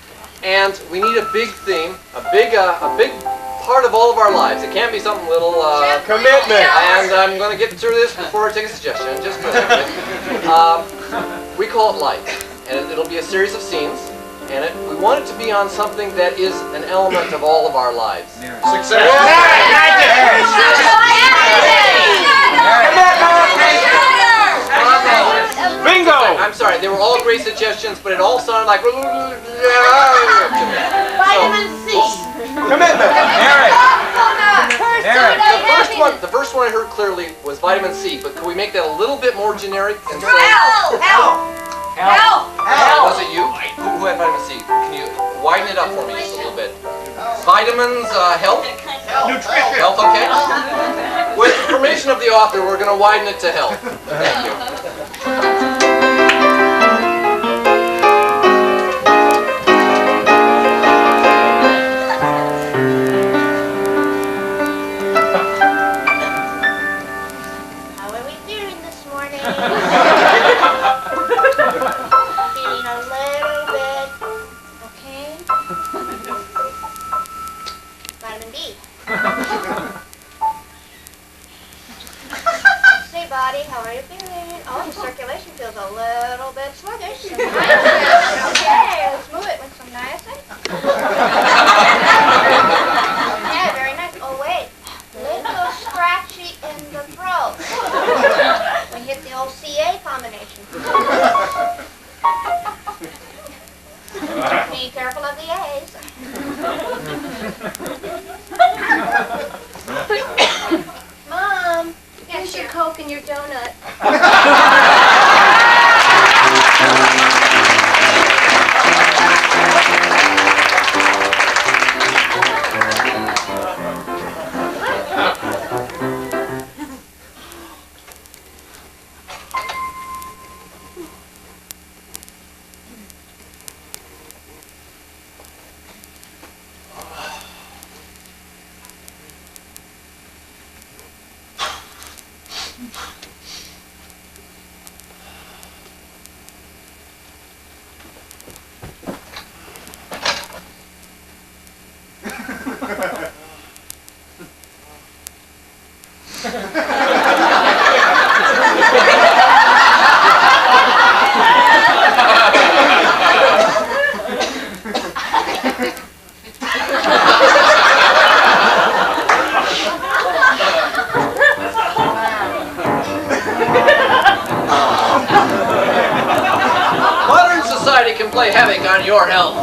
and we need a big theme, a big part of all of our lives. It can't be something little. Commitment. And I'm going to get through this before I take a suggestion. Just a minute. We call it life, and it'll be a series of scenes, and we want it to be on something that is an element of all of our lives. Success. Bingo! I'm sorry, they were all great suggestions, but it all sounded like. Vitamin C. Commitment. The first one I heard clearly was vitamin C, but could we make that a little bit more generic and say? Was it you? Who had vitamin C? Can you widen it up for me just a little bit? Vitamins, health? Nutrition. Health, okay? With the permission of the author, we're going to widen it to health. Thank you. How are we doing this morning? Feeling a little bit okay? Vitamin B. Say, body, how are you feeling? Oh, the circulation feels a little bit sluggish. Okay, let's move it with some niacin. Yeah, very nice. Oh, wait. Little scratchy in the throat. We hit the old CA combination. Be careful of the A's. Mom, here's your Coke and your donut. Play havoc on your health.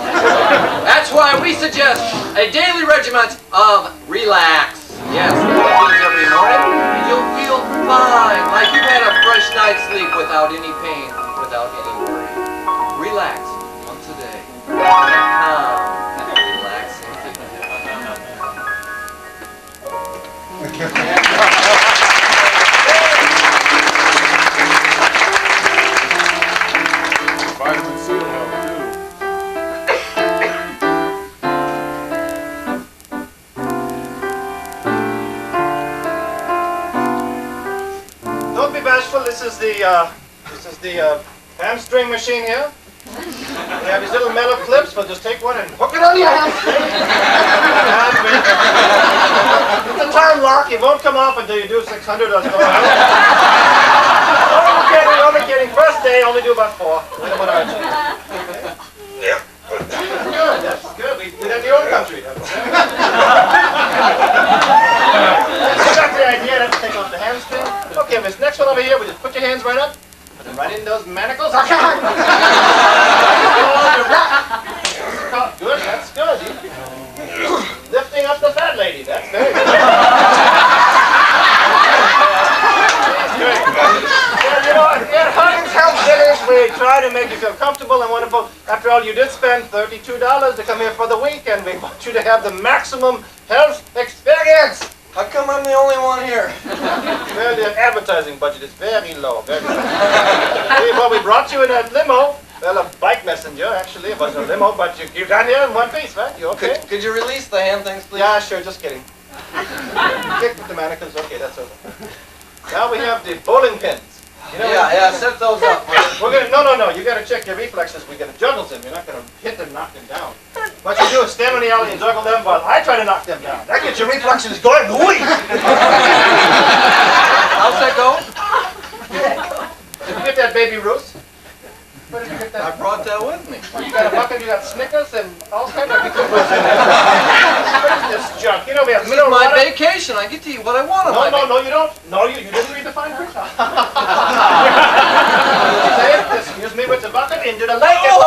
That's why we suggest a daily regiment of relax. Yes, every morning, and you'll feel fine, like you've had a fresh night's sleep without any pain, without any worry. Relax once a day. Calm, relaxing. Vitamin C will help too. don't be bashful. This is the hamstring machine here. We have these little metal clips. We'll just take one and hook it on your hamstring. It's a time lock. It won't come off until you do 600 or so. Only kidding. First day, only do about 4. Wait a minute. Good. That's good. We did that in your own country. You got the idea. Let's take off the hamstring. Okay, this next one over here, we just put your hands right up. Put them right in those manacles. Good, that's good. Lifting up the fat lady. That's very good. That's great. Well, you know, at Hunting's Health Dinners, we try to make you feel comfortable and wonderful. After all, you did spend $32 to come here for the week, and we want you to have the maximum health experience. How come I'm the only one here? Well, the advertising budget is very low, very low. Well, we brought you in a limo. Well, a bike messenger, actually. It wasn't a limo, but you got here in one piece, right? You okay? Could you release the hand things, please? Yeah, sure, just kidding. Kick with the manacles, okay, that's over. Now we have the bowling pins. You know, yeah, set those up. We're gonna, no, you gotta check your reflexes. We're gonna juggle them. You're not gonna hit them, knock them down. What you do is stand on the alley and juggle them while I try to knock them down. That gets your reflexes going. How's that go? Did you get that, Baby Ruth? Where did you get that? I brought that with me. Well, you got a bucket, you got Snickers and all kinds of good in there. What is this junk? You know we have This is my vacation. I get to eat what I want on my vacation. No, you don't. No, you didn't read the fine print. Excuse me with the bucket into the lake. It's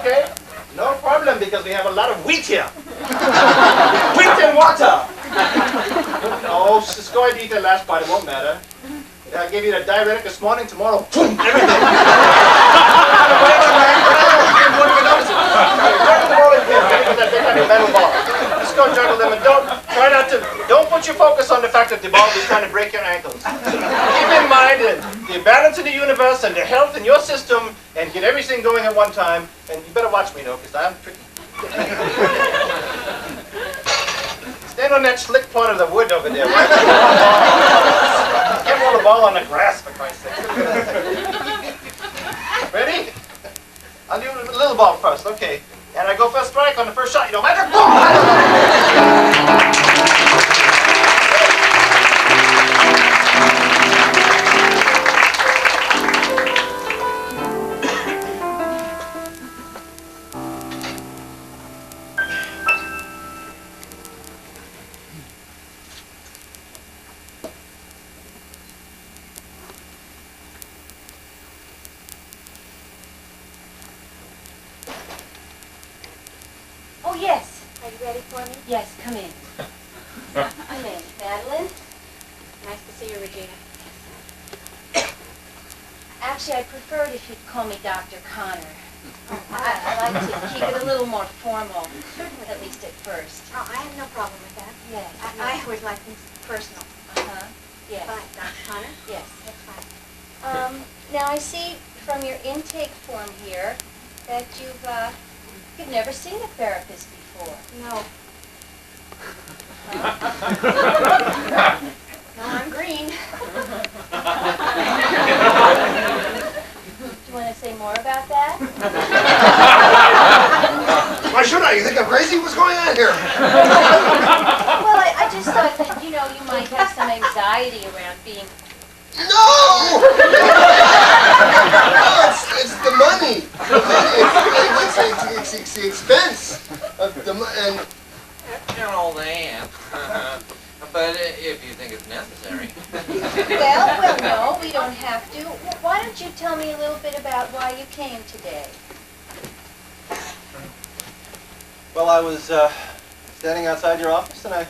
okay. No problem, because we have a lot of wheat here. Wheat and water. No, just go ahead and eat the last part. It won't matter. I gave you the diuretic this morning. Tomorrow, boom, everything. Just go juggle them, and don't put your focus on the fact that the ball is trying to break your ankles. Keep in mind the balance of the universe and the health in your system, and get everything going at one time. And you better watch me, though, because I'm tricky. Stand on that slick part of the wood over there. Can't roll the ball on the grass, for Christ's sake. Ready? I'll do a little ball first, okay. And I go first strike on the first shot. You know, magic ball! Oh, yes. Are you ready for me? Yes, come in. I'm in. Madeline? Nice to see you, Regina. Actually, I preferred if you'd call me Dr. Connor. I like to keep it a little more formal, at least at first. Oh, I have no problem with that. Yes. I always like things personal. Uh-huh. Yes. Fine, Dr. Connor? Yes. That's fine. Now I see from your intake form here that you've never seen a therapist before. No. No, I'm green. Do you want to say more about that? Why should I? You think I'm crazy? What's going on here? Well, I just thought that, you might have some anxiety around being... No! No, it's the money. It's the expense of the and. Old aunt. But if you think it's necessary. Well, no, we don't have to. Why don't you tell me a little bit about why you came today? Well, I was standing outside your office, and I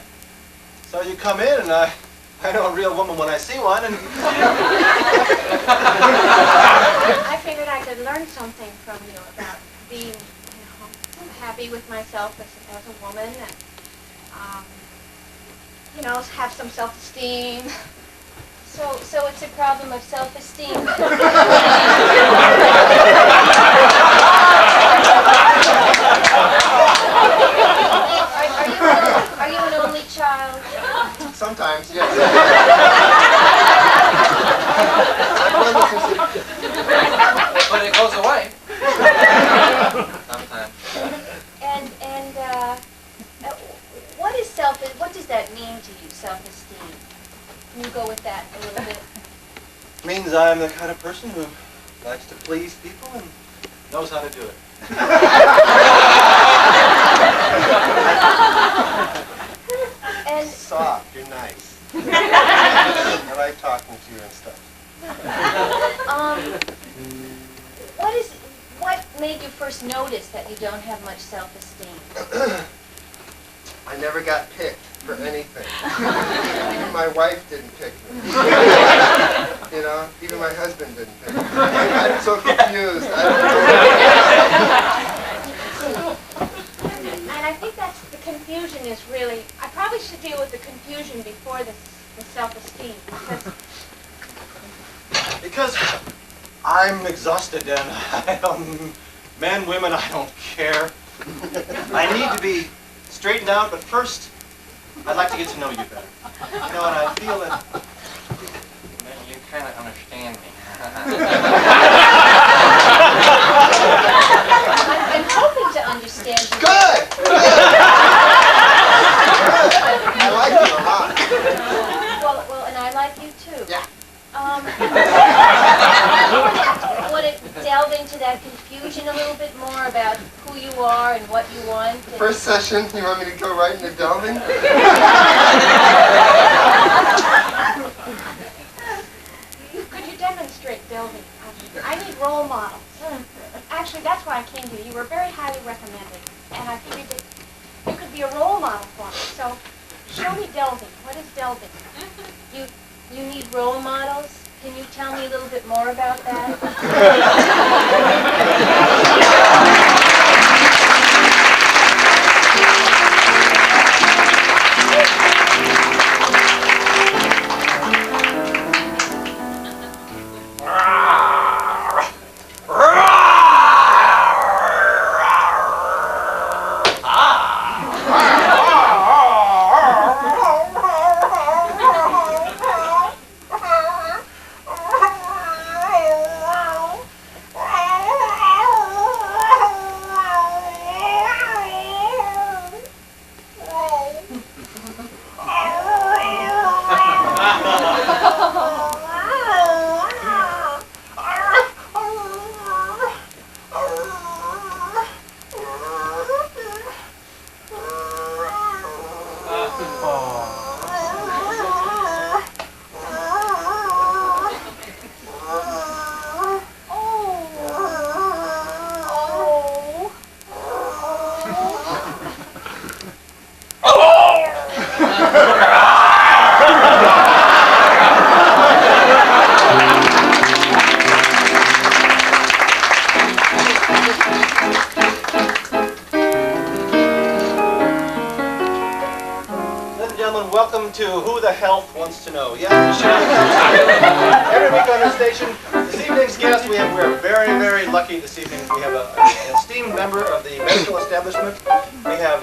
saw you come in, and I know a real woman when I see one, and... I figured I could learn something from you about being, happy with myself as a woman, and, have some self-esteem. So it's a problem of self-esteem. Are you an only child? Sometimes, yes. But it goes away. Sometimes. And what does that mean to you, self-esteem? Can you go with that a little bit? Means I'm the kind of person who likes to please people and knows how to do it. And Soft, you're nice. I like talking to you and stuff. what made you first notice that you don't have much self-esteem? I never got picked for anything. Even my wife didn't pick me. You know, even my husband didn't pick me. I'm so confused. And I think that's the confusion is really, I probably should deal with the confusion before the self-esteem. Because I'm exhausted and men, women, I don't care. I need to be straightened out, but first, I'd like to get to know you better. You know, and I feel that You kind of understand me. I'm hoping to understand you. Good! I like you a lot. Well, and I like you too. Yeah. Want to delve into that confusion a little bit more about who you are and what you want? And First session, you want me to go right into delving? Could you demonstrate delving? I need role models. Actually, that's why I came to you. You were very highly recommended, and I figured that you could be a role model for me. So, show me delving. What is delving? you need role models? Can you tell me a little bit more about that? welcome to Who the Health Wants to Know. Yes, the show every week on our station. This evening's guest, we are very, very lucky this evening. We have an esteemed member of the medical establishment. We have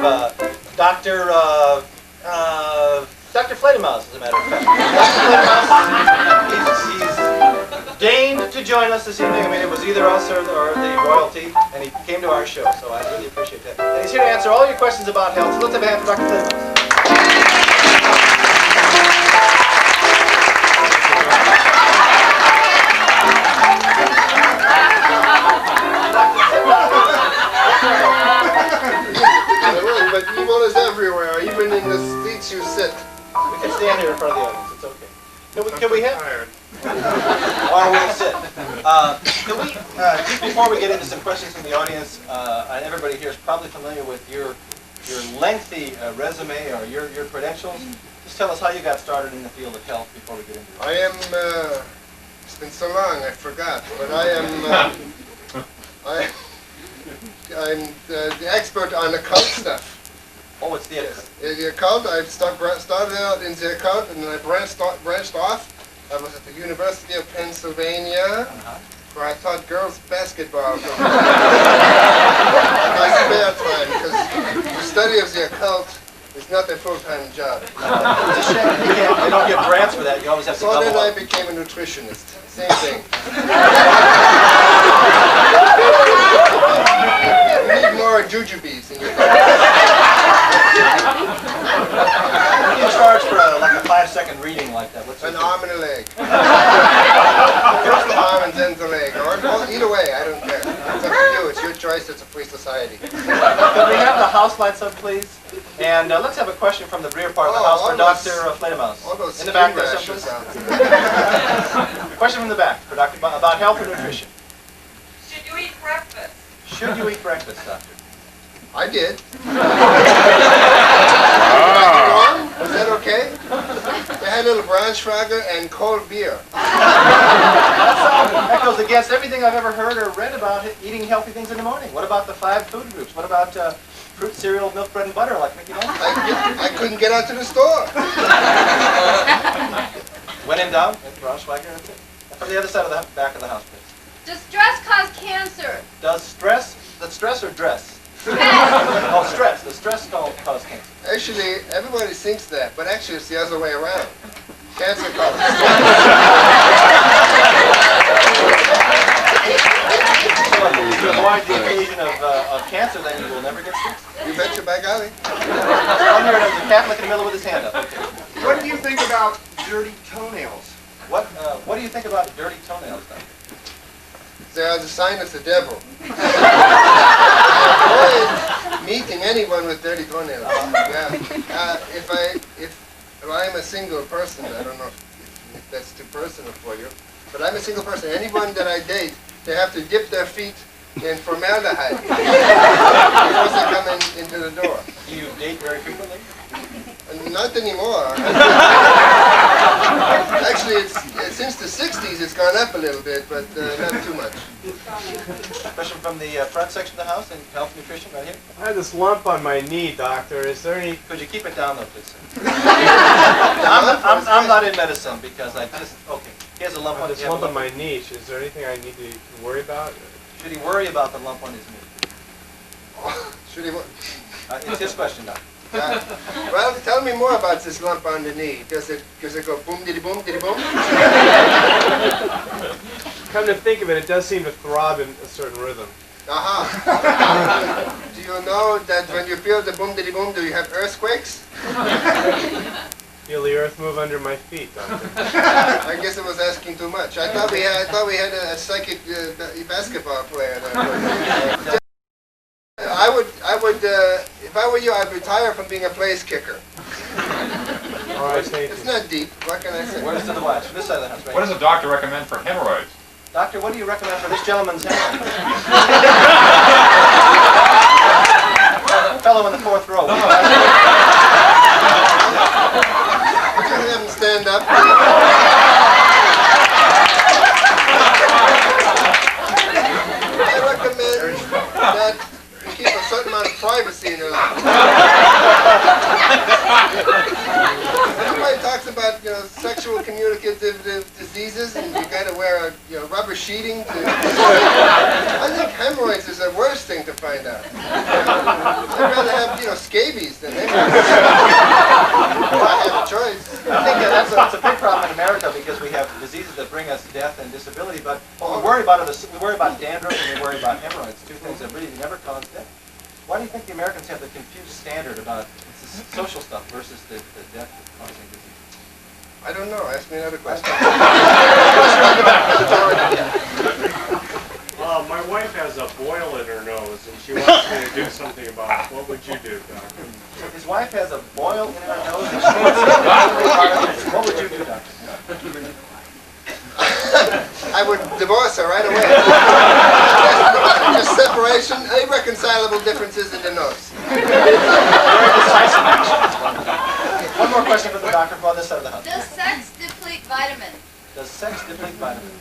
Dr. Fledermaus, as a matter of fact. Dr. Fledermaus, he's deigned to join us this evening. I mean, it was either us or the royalty, and he came to our show, so I really appreciate that. And he's here to answer all your questions about health. So let's have a hand for Dr. Fledermaus. But evil is everywhere, even in the seats you sit. We can stand here in front of the audience. It's okay. Can we have? Tired. Or we'll sit. Can we, just before we get into some questions from the audience, and everybody here is probably familiar with your lengthy resume or your credentials. Just tell us how you got started in the field of health before we get into it. I am, it's been so long I forgot, but I am, I'm the expert on occult stuff. Oh, it's the The occult, I started out in the occult and then I branched off. I was at the University of Pennsylvania, where I taught girls basketball for my spare time, because the study of the occult It's not their full-time job. It's a shame. They don't get grants for that. You always have to So then double I up. became a nutritionist. Same thing. You need more jujubes in your diet. What do you charge for like a 5-second reading like that? What's An your arm and a leg. First the arm and then the leg. Or either way, I don't care. It's up to you. It's your choice. It's a free society. Could we have the house lights up, please? And let's have a question from the rear part of the house for Dr. Fledermaus. All those In the back skin there, rashes someplace. out there. Question from the back for Dr. about health and nutrition. Should you eat breakfast? Should you eat breakfast, doctor? I did. Ah. Was that okay? They had a little Braunschweiger and cold beer. That goes against everything I've ever heard or read about eating healthy things in the morning. What about the 5 food groups? What about fruit, cereal, milk, bread, and butter like Mickey Mouse? I couldn't get out to the store. When in doubt, Braunschweiger, that's it. From the other side of the back of the house, please. Does stress cause cancer? Does stress or dress? Oh, stress. Does stress cause cancer? Actually, everybody thinks that, but actually it's the other way around. Cancer causes So if you avoid the occasion of cancer, then you will never get stressed. You betcha by golly. I'm here as a Catholic in the middle with his hand up. Okay. What do you think about dirty toenails? What do you think about dirty toenails, then? They are the sign of the devil. Avoid meeting anyone with dirty toenails. Yeah. If I'm a single person, I don't know if that's too personal for you, but I'm a single person. Anyone that I date, they have to dip their feet in formaldehyde before they come into the door. Do you date very frequently? Not anymore. Actually, since the 60s, it's gone up a little bit, but not too much. Question from the front section of the house in health and nutrition, right here. I have this lump on my knee, doctor. Is there any... Could you keep it down, though, please, sir? I'm not in medicine because I just... Okay. He has a lump on his this lump on my knee. Is there anything I need to worry about? Should he worry about the lump on his knee? Should he? It's his question, Doc. Well, tell me more about this lump on the knee. Does it go boom diddy boom diddy boom? Come to think of it, it does seem to throb in a certain rhythm. Aha. Do you know that when you feel the boom diddy boom, do you have earthquakes? Feel the earth move under my feet, doctor. I guess I was asking too much. I thought we had a psychic basketball player. I would, if I were you, I'd retire from being a place kicker. All right, thank It's you. not deep. What can I say? Where's to the west? This side of the house, right? What does a doctor recommend for hemorrhoids? Doctor, what do you recommend for this gentleman's hemorrhoids? Fellow in the 4th row. Could you have him stand up? I recommend that you keep a certain amount of privacy in your life. Everybody talks about sexual communicative diseases, and you got to wear rubber sheeting to. I think hemorrhoids is the worst thing to find out. I'd rather have scabies than hemorrhoids. If I have a choice. I think that's a big problem in America because we have diseases that bring us death and disability, but what we worry about we worry about dandruff and we worry about hemorrhoids, two things that really never cause death. Why do you think the Americans have the confused standard about social stuff versus the death-causing disease? I don't know. Ask me another question. My wife has a boil in her nose, and she wants me to do something about it. What would you do, doctor? His wife has a boil in her nose and she wants to do about it. What would you do, doctor? I would divorce her right away. Just separation, irreconcilable differences in the nose. Very decisive action. One more question for the doctor from this side of the house. Does sex deplete vitamins? Does sex deplete vitamins?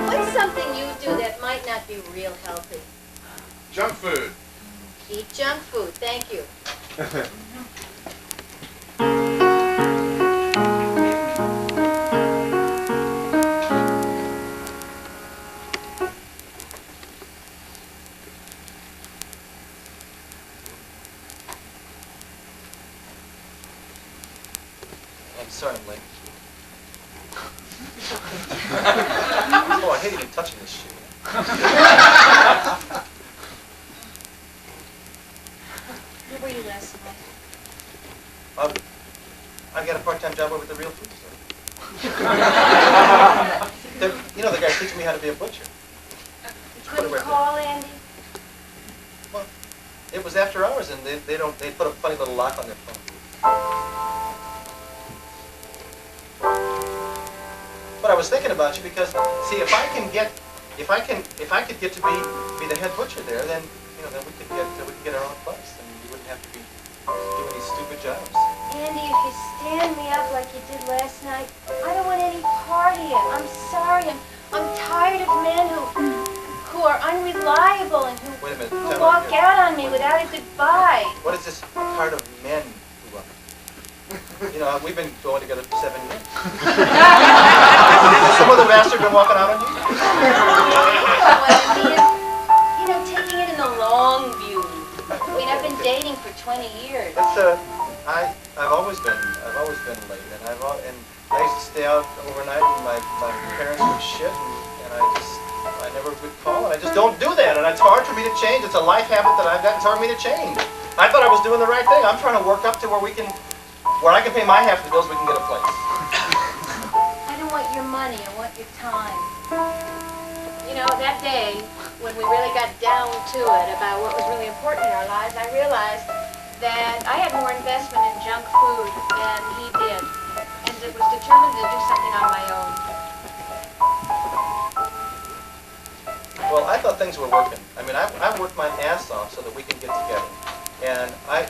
What's something you do that might not be real healthy? Junk food. Sorry I'm late. Oh, I hate even touching this shit. Where were you last night? I got a part-time job over at the real food store. You know, the guy teaching me how to be a butcher. You couldn't call, Andy? Well, it was after hours, and they put a funny little lock on their phone. But I was thinking about you because, see, if I could get to be the head butcher there, then then we could get our own place, and we wouldn't have to be doing these stupid jobs. Andy, if you stand me up like you did last night, I don't want any part of it. I'm sorry. I'm tired of men who are unreliable and who Wait a minute. who time walk here. out on me without a goodbye. What is this part of men who are? We've been going together for 7 years. Has some other bastard been walking out on you? Taking it in the long view. I mean, I've been dating for 20 years. I've always been late, and I used to stay out overnight, and my parents would shit, and I never would call, and I just don't do that, and it's hard for me to change. It's a life habit that I've got. It's hard for me to change. I thought I was doing the right thing. I'm trying to work up to where I can pay my half of the bills. We can get a place. I don't want your money. I want your time. That day, when we really got down to it about what was really important in our lives, I realized that I had more investment in junk food than he did, and was determined to do something on my own. Well, I thought things were working. I mean, I've worked my ass off so that we can get together. And I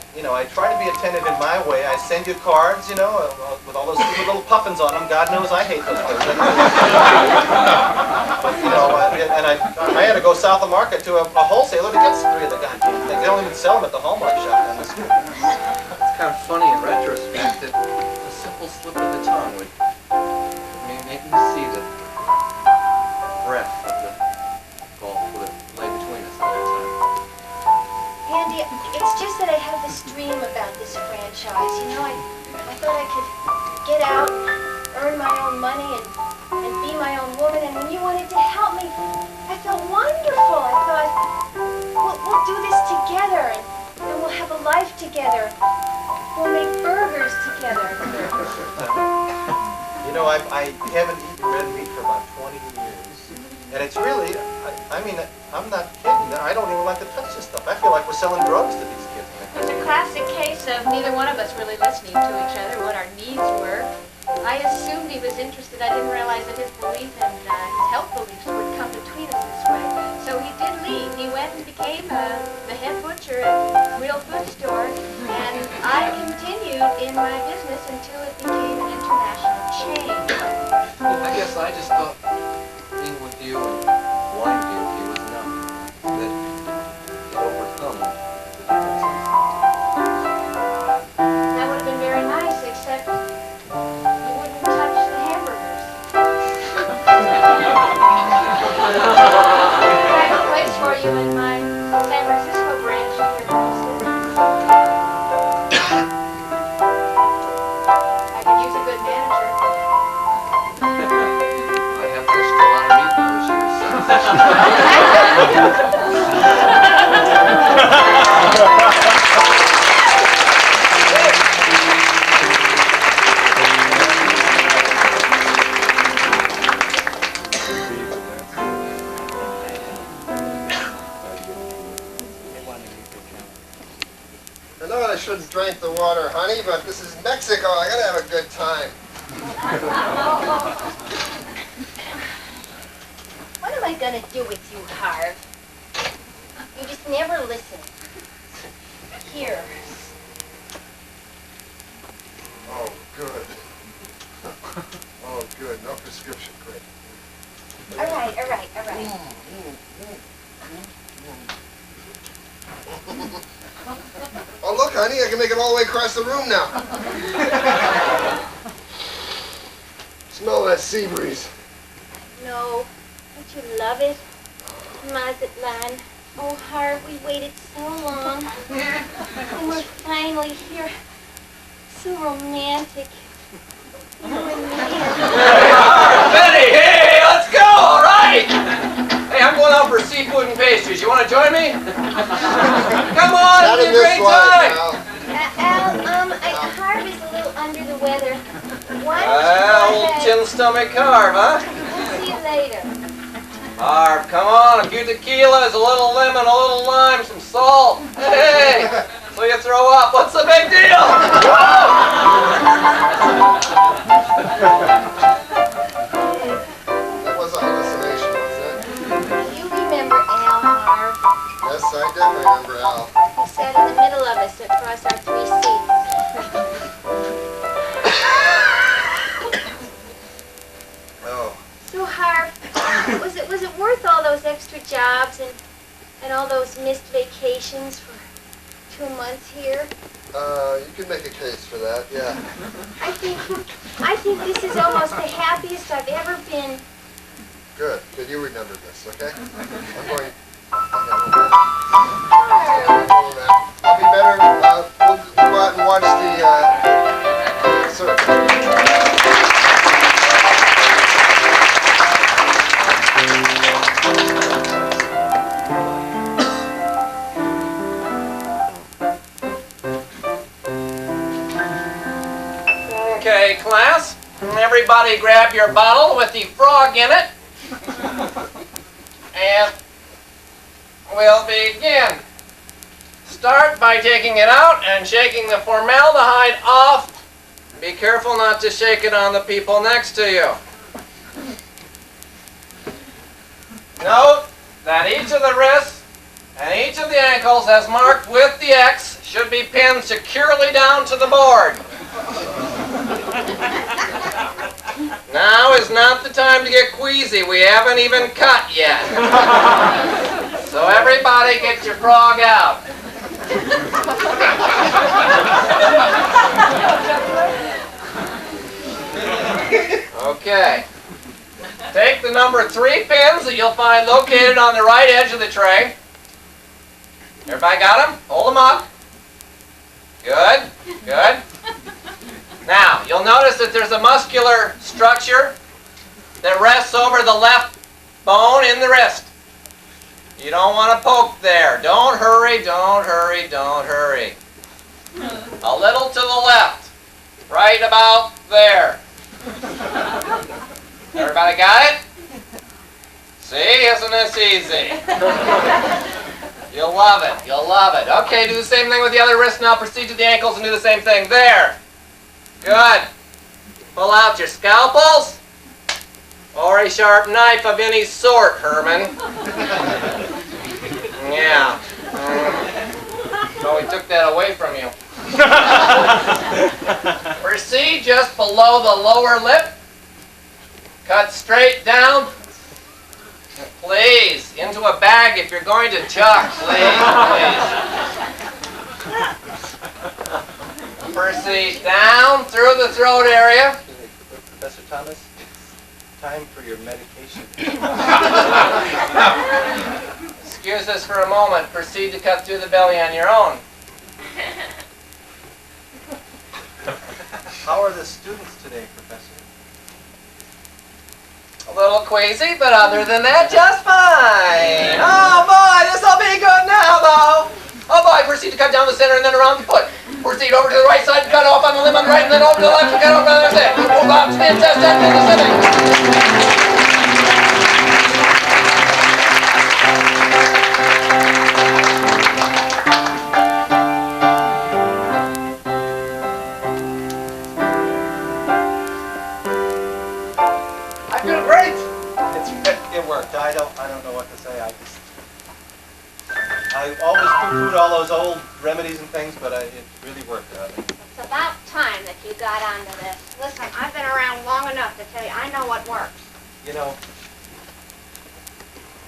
try to be attentive in my way. I send you cards, with all those stupid little puffins on them. God knows I hate those things. But, and I had to go south of Market to a wholesaler to get 3 of the goddamn things. They don't even sell them at the Hallmark shop on this street. It's kind of funny in retrospect that a simple slip of the tongue would make me see the breadth of the gulf that lay between us at that time. Andy, it's just that I have this dream about this franchise. I thought I could get out, earn my own money, and be my own woman. And when you wanted to help me, I felt wonderful. I thought, we'll do this together, and we'll have a life together. We'll make burgers together. I haven't eaten red meat for about 20 years. And it's really, I'm not kidding. I don't even like to touch this stuff. I feel like we're selling drugs to these kids. It was a classic case of neither one of us really listening to each other, what our needs were. I assumed he was interested. I didn't realize that his belief and his health beliefs would come between us this way. So he did leave. He went and became the head butcher at Real Food Store, and I continued in my business until it became an international chain. I guess I just thought being with you and wanting to be with you was enough. That it overcome the differences. That would have been very nice, except you wouldn't touch the hamburgers. I have a place for you in my San Francisco branch if you're interested. I could use a good manager. I have fished a lot of meat in those years. I know I shouldn't drink the water, honey, but this is Mexico. I gotta have a good time. What am I gonna do with you, Harv? You just never listen. Here. Oh, good. Oh, good. No prescription, great. All right. Oh, look, honey, I can make it all the way across the room now. Smell that sea breeze. No. Don't you love it? Mazatlan. Oh, Harv, we waited so long. And we're finally here. So romantic. Benny, hey, let's go, all right? Hey, I'm going out for seafood and pastries. You want to join me? Come on, Not it'll in be a this great one, time. Al, Harv is a little under the weather. Why Old don't you tin stomach Harv, huh? We'll see you later. Harv, come on, a few tequilas, a little lemon, a little lime, some salt. Hey, so you throw up. What's the big deal? That was a hallucination, wasn't You remember Al, Harv? it? Yes, I definitely remember Al. He sat in the middle of us across our 3 seats. Oh. So, Harv, was it worth all those extra jobs and all those missed vacations for 2 months here? You can make a case for that, yeah. I think this is almost the happiest I've ever been. Good. Good, you remember this, okay? I'm going... I'll be better. We'll go out and watch the circus. Okay, class, everybody grab your bottle with the frog in it. And we'll begin. Start by taking it out and shaking the formaldehyde off. Be careful not to shake it on the people next to you. Note that each of the wrists and each of the ankles, as marked with the X, should be pinned securely down to the board. Now is not the time to get queasy. We haven't even cut yet. So everybody get your frog out. Okay. Take the number 3 pins that you'll find located on the right edge of the tray. Everybody got them? Hold them up. Good. Good. Now, you'll notice that there's a muscular structure that rests over the left bone in the wrist. You don't want to poke there. Don't hurry, don't hurry, don't hurry. A little to the left. Right about there. Everybody got it? See, isn't this easy? You'll love it, you'll love it. Okay, do the same thing with the other wrist now. Proceed to the ankles and do the same thing. There. Good. Pull out your scalpels or a sharp knife of any sort, Herman. Yeah. Oh, we took that away from you. Proceed just below the lower lip. Cut straight down. Please, into a bag if you're going to chuck, please, please. Proceed down through the throat area. Professor Thomas, it's time for your medication. Excuse us for a moment. Proceed to cut through the belly on your own. How are the students today, Professor? A little queasy, but other than that, just fine. Oh boy, this will be good now, though. Oh boy, proceed to cut down the center and then around the foot. Proceed over to the right side, cut off on the limb on the right, and then over to the left, and cut off on the other side. Move out to the intestine and the center. I feel great. It worked. I don't know what to say. I always poo-pooed all those old remedies and things, but it really worked. It's about time that you got onto this. Listen, I've been around long enough to tell you I know what works. You know,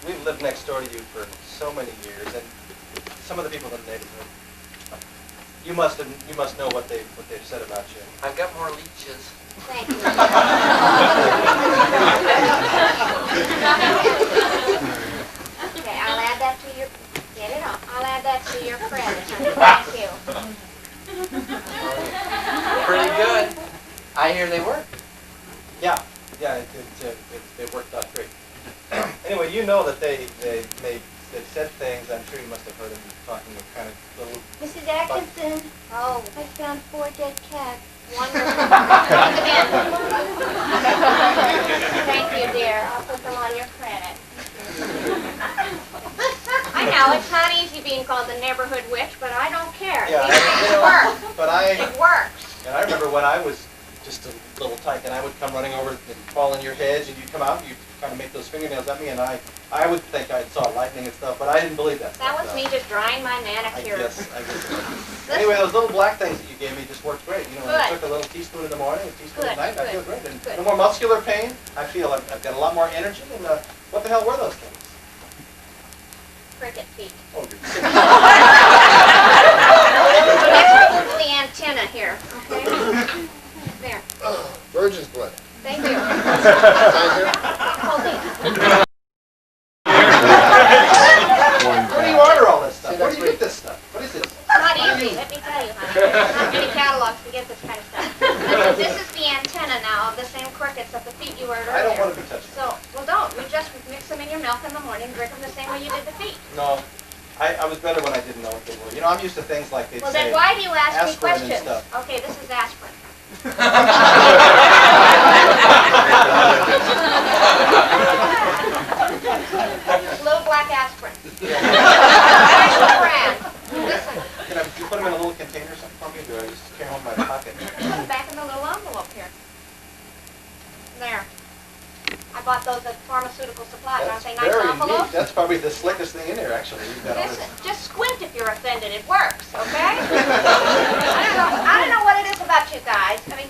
we've lived next door to you for so many years, and some of the people in the neighborhood, you must know what they've said about you. I've got more leeches. Thank you. Okay, I'll add that to your... Get it on. I'll add that to your credit. Thank you. Pretty good. I hear they work. Yeah, it worked out great. Anyway, you know that they said things. I'm sure you must have heard them talking with kind of little. Mrs. Atkinson, I found 4 dead cats. Wonderful. Thank you, dear. I'll put them on your credit. I know, it's not easy being called the neighborhood witch, but I don't care. Yeah, These things work. But It works. And I remember when I was just a little tyke, and I would come running over and fall in your hedge, and you'd come out and you'd kind of make those fingernails at me, and I would think I saw lightning and stuff, but I didn't believe that. That was me just drying my I manicure. guess. Anyway, those little black things that you gave me just worked great. You know, when I Good. took a little teaspoon in the morning, a teaspoon at night, I feel great. And Good. no more muscular pain. I feel I've got a lot more energy. And what the hell were those things? Cricket feet. Oh, good. Let's remove the antenna here, okay? There. Virgin's blood. Thank you. Sign here. Hold it. Where do you order all this stuff? See you Where next do you get this stuff? What is this? Not easy, let me tell you, honey. There's not many catalogs to get this kind of stuff. This is the antenna now of the same crickets at the feet you ordered earlier. I don't want to be touched. So, well, don't. You just mix them in your milk in the morning, drink them the same way you did the feet. No. I was better when I didn't know what they were. You know, I'm used to things like they'd Well, say then why do you ask me aspirin and questions? stuff. Okay, this is aspirin. Little black aspirin. Nice brand. Listen, Can you put them in a little container or something for me? Or do I just carry them in my pocket? put them back in the little envelope here. There. I bought those at pharmaceutical supplies. Aren't they nice very envelopes? neat. That's probably the slickest thing in there, actually. You've got all Listen, this. just squint if you're offended. It works, okay? I don't know what it is about you guys. I mean,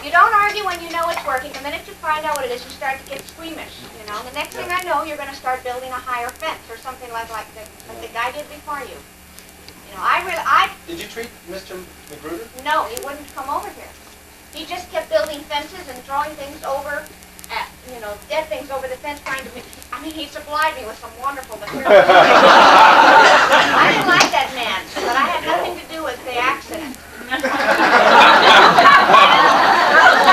you don't argue when you know it's working. The minute you find out what it is, you start to get squeamish. You know, the next thing I know, you're going to start building a higher fence or something like the guy did before you. You know, Did you treat Mr. Magruder? No, he wouldn't come over here. He just kept building fences and throwing things over. Dead things over the fence trying to he supplied me with some wonderful material. I didn't like that man, but I had nothing to do with the accident. And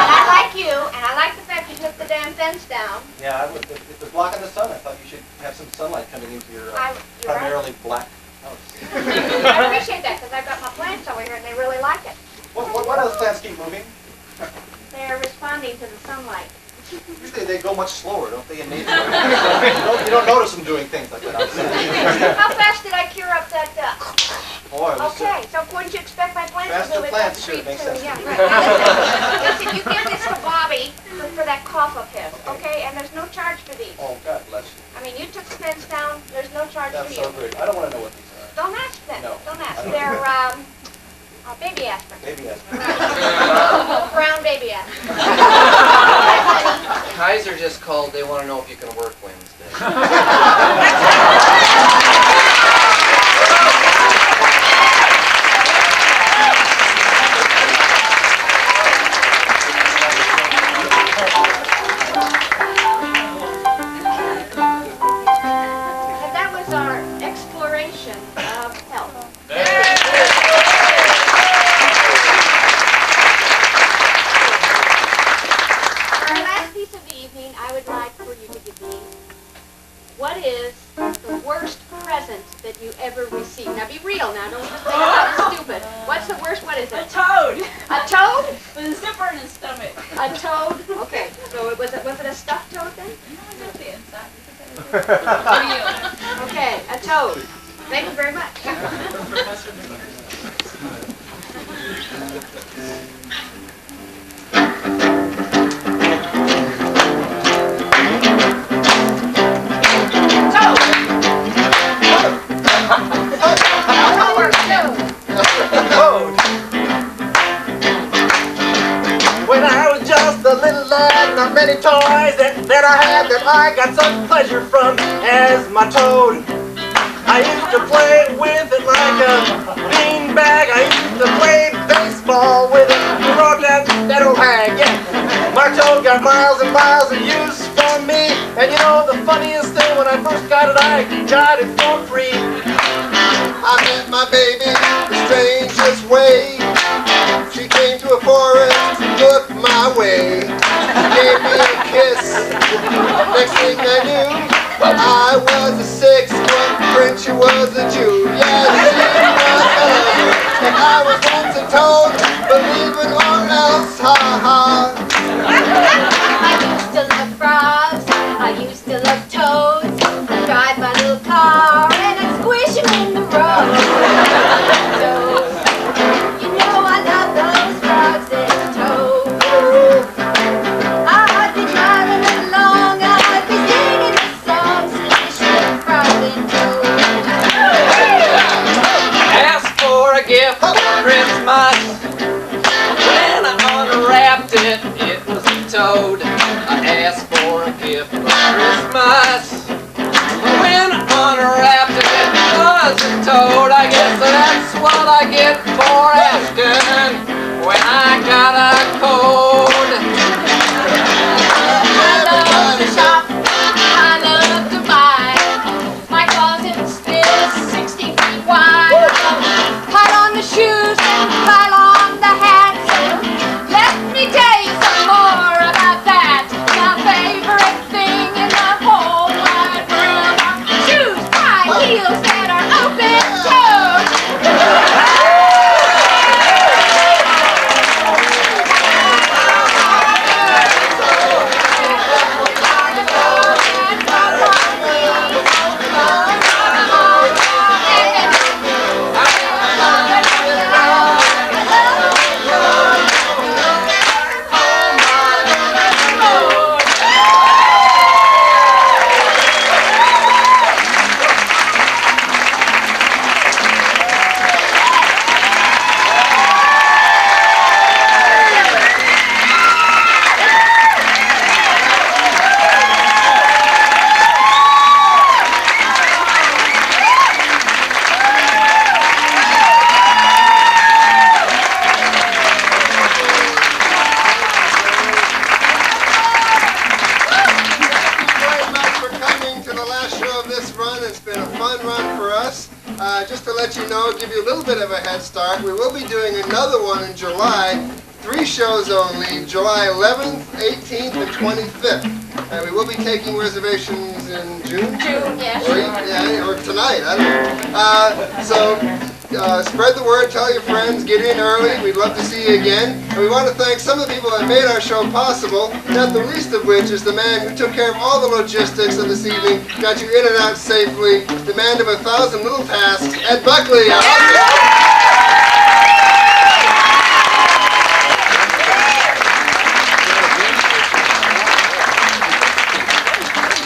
I like you, and I like the fact you took the damn fence down. Yeah, if it was blocking the sun, I thought you should have some sunlight coming into your You're right. primarily black house. I appreciate that, because I've got my plants over here, and they really like it. What else plants keep moving? They're responding to the sunlight. Usually they go much slower, don't they, in nature? You don't notice them doing things like that outside. How fast did I cure up that Boy, it was, Okay, so wouldn't you expect my plants faster to move at plants, that sure, speed makes too? sense. Yeah, right. Listen, you give this to Bobby for that cough of his, okay? And there's no charge for these. oh, God bless you. I mean, you took the fence down, there's no charge That's for you. so great. I don't want to know what these are. Don't ask them. No. Don't ask. I don't. They're baby aspirin. Baby aspirin. Brown baby aspirin. Kaiser just called. They want to know if you can work Wednesday. And that was our exploration of health. For our last piece of the evening, I would like for you to give me what is the worst present that you ever received. Now be real now, don't just think something stupid. What's the worst? What is A it? toad A toad? with a zipper in his stomach. A toad? Okay, so was it a stuffed toad then? No, not the inside. Real. Okay, a toad. Thank you very much. When I was just a little lad, not many toys that I had that I got such pleasure from as my toad. I used to play with it like a beanbag. I used to play baseball with it. You rock that old hag, yeah. My toad got miles and miles of use for me. And you know the funniest thing, when I first got it, I got it for free. I met my baby the strangest way. She came to a forest to look my way. She gave me kiss. Next thing I knew, I was a 6-foot French, she was a Jew. Yeah, she was a lover, and I was once a toad, believe it or else, ha ha. I used to love frogs, I used to love toads. I'd drive my little car and I'd squish them in the road. You know I love those frogs and toads. I'd be driving along, I'd be singing this song, squishing frogs and toads. Ask for a gift for Christmas. When I unwrapped it, it was a toad. I asked for a gift for Christmas. When I unwrapped it, it was a toad. I guess that's what I get for asking when I got a code. I love to shop, I love to buy. My closet is still 60 feet wide. Pile on the shoes and pile on the hats. Let me tell you some more about that. My favorite thing in the whole wide world are shoes, high heels that are open-toed. Just to let you know, give you a little bit of a head start, we will be doing another one in July, 3 shows only, July 11th, 18th, and 25th. And we will be taking reservations in June? June, yes. Or tonight, I don't know. Spread the word, tell your friends, get in early. We'd love to see you again. And we want to thank some of the people that made our show possible, not the least of which is the man who took care of all the logistics of this evening, got you in and out safely, the man of 1,000 little tasks, Ed Buckley.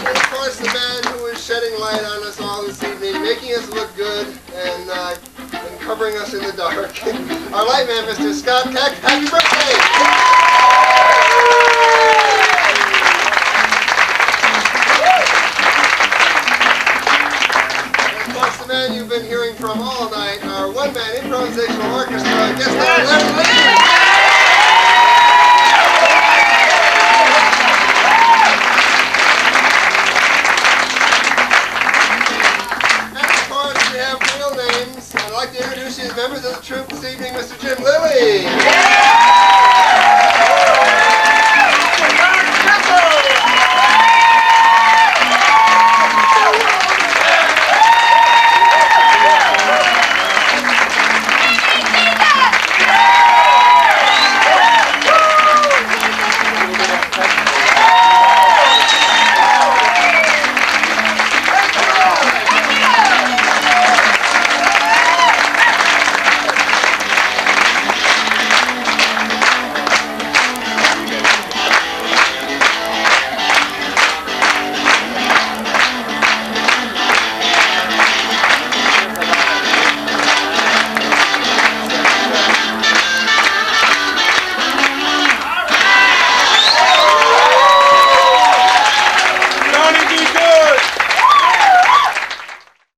And of course, the man who is shedding light on us all this evening, making us look good, and covering us in the dark. Our light man, Mr. Scott Keck, happy birthday! And of course, the man you've been hearing from all night, our one-man improvisational orchestra, guest star Lilie.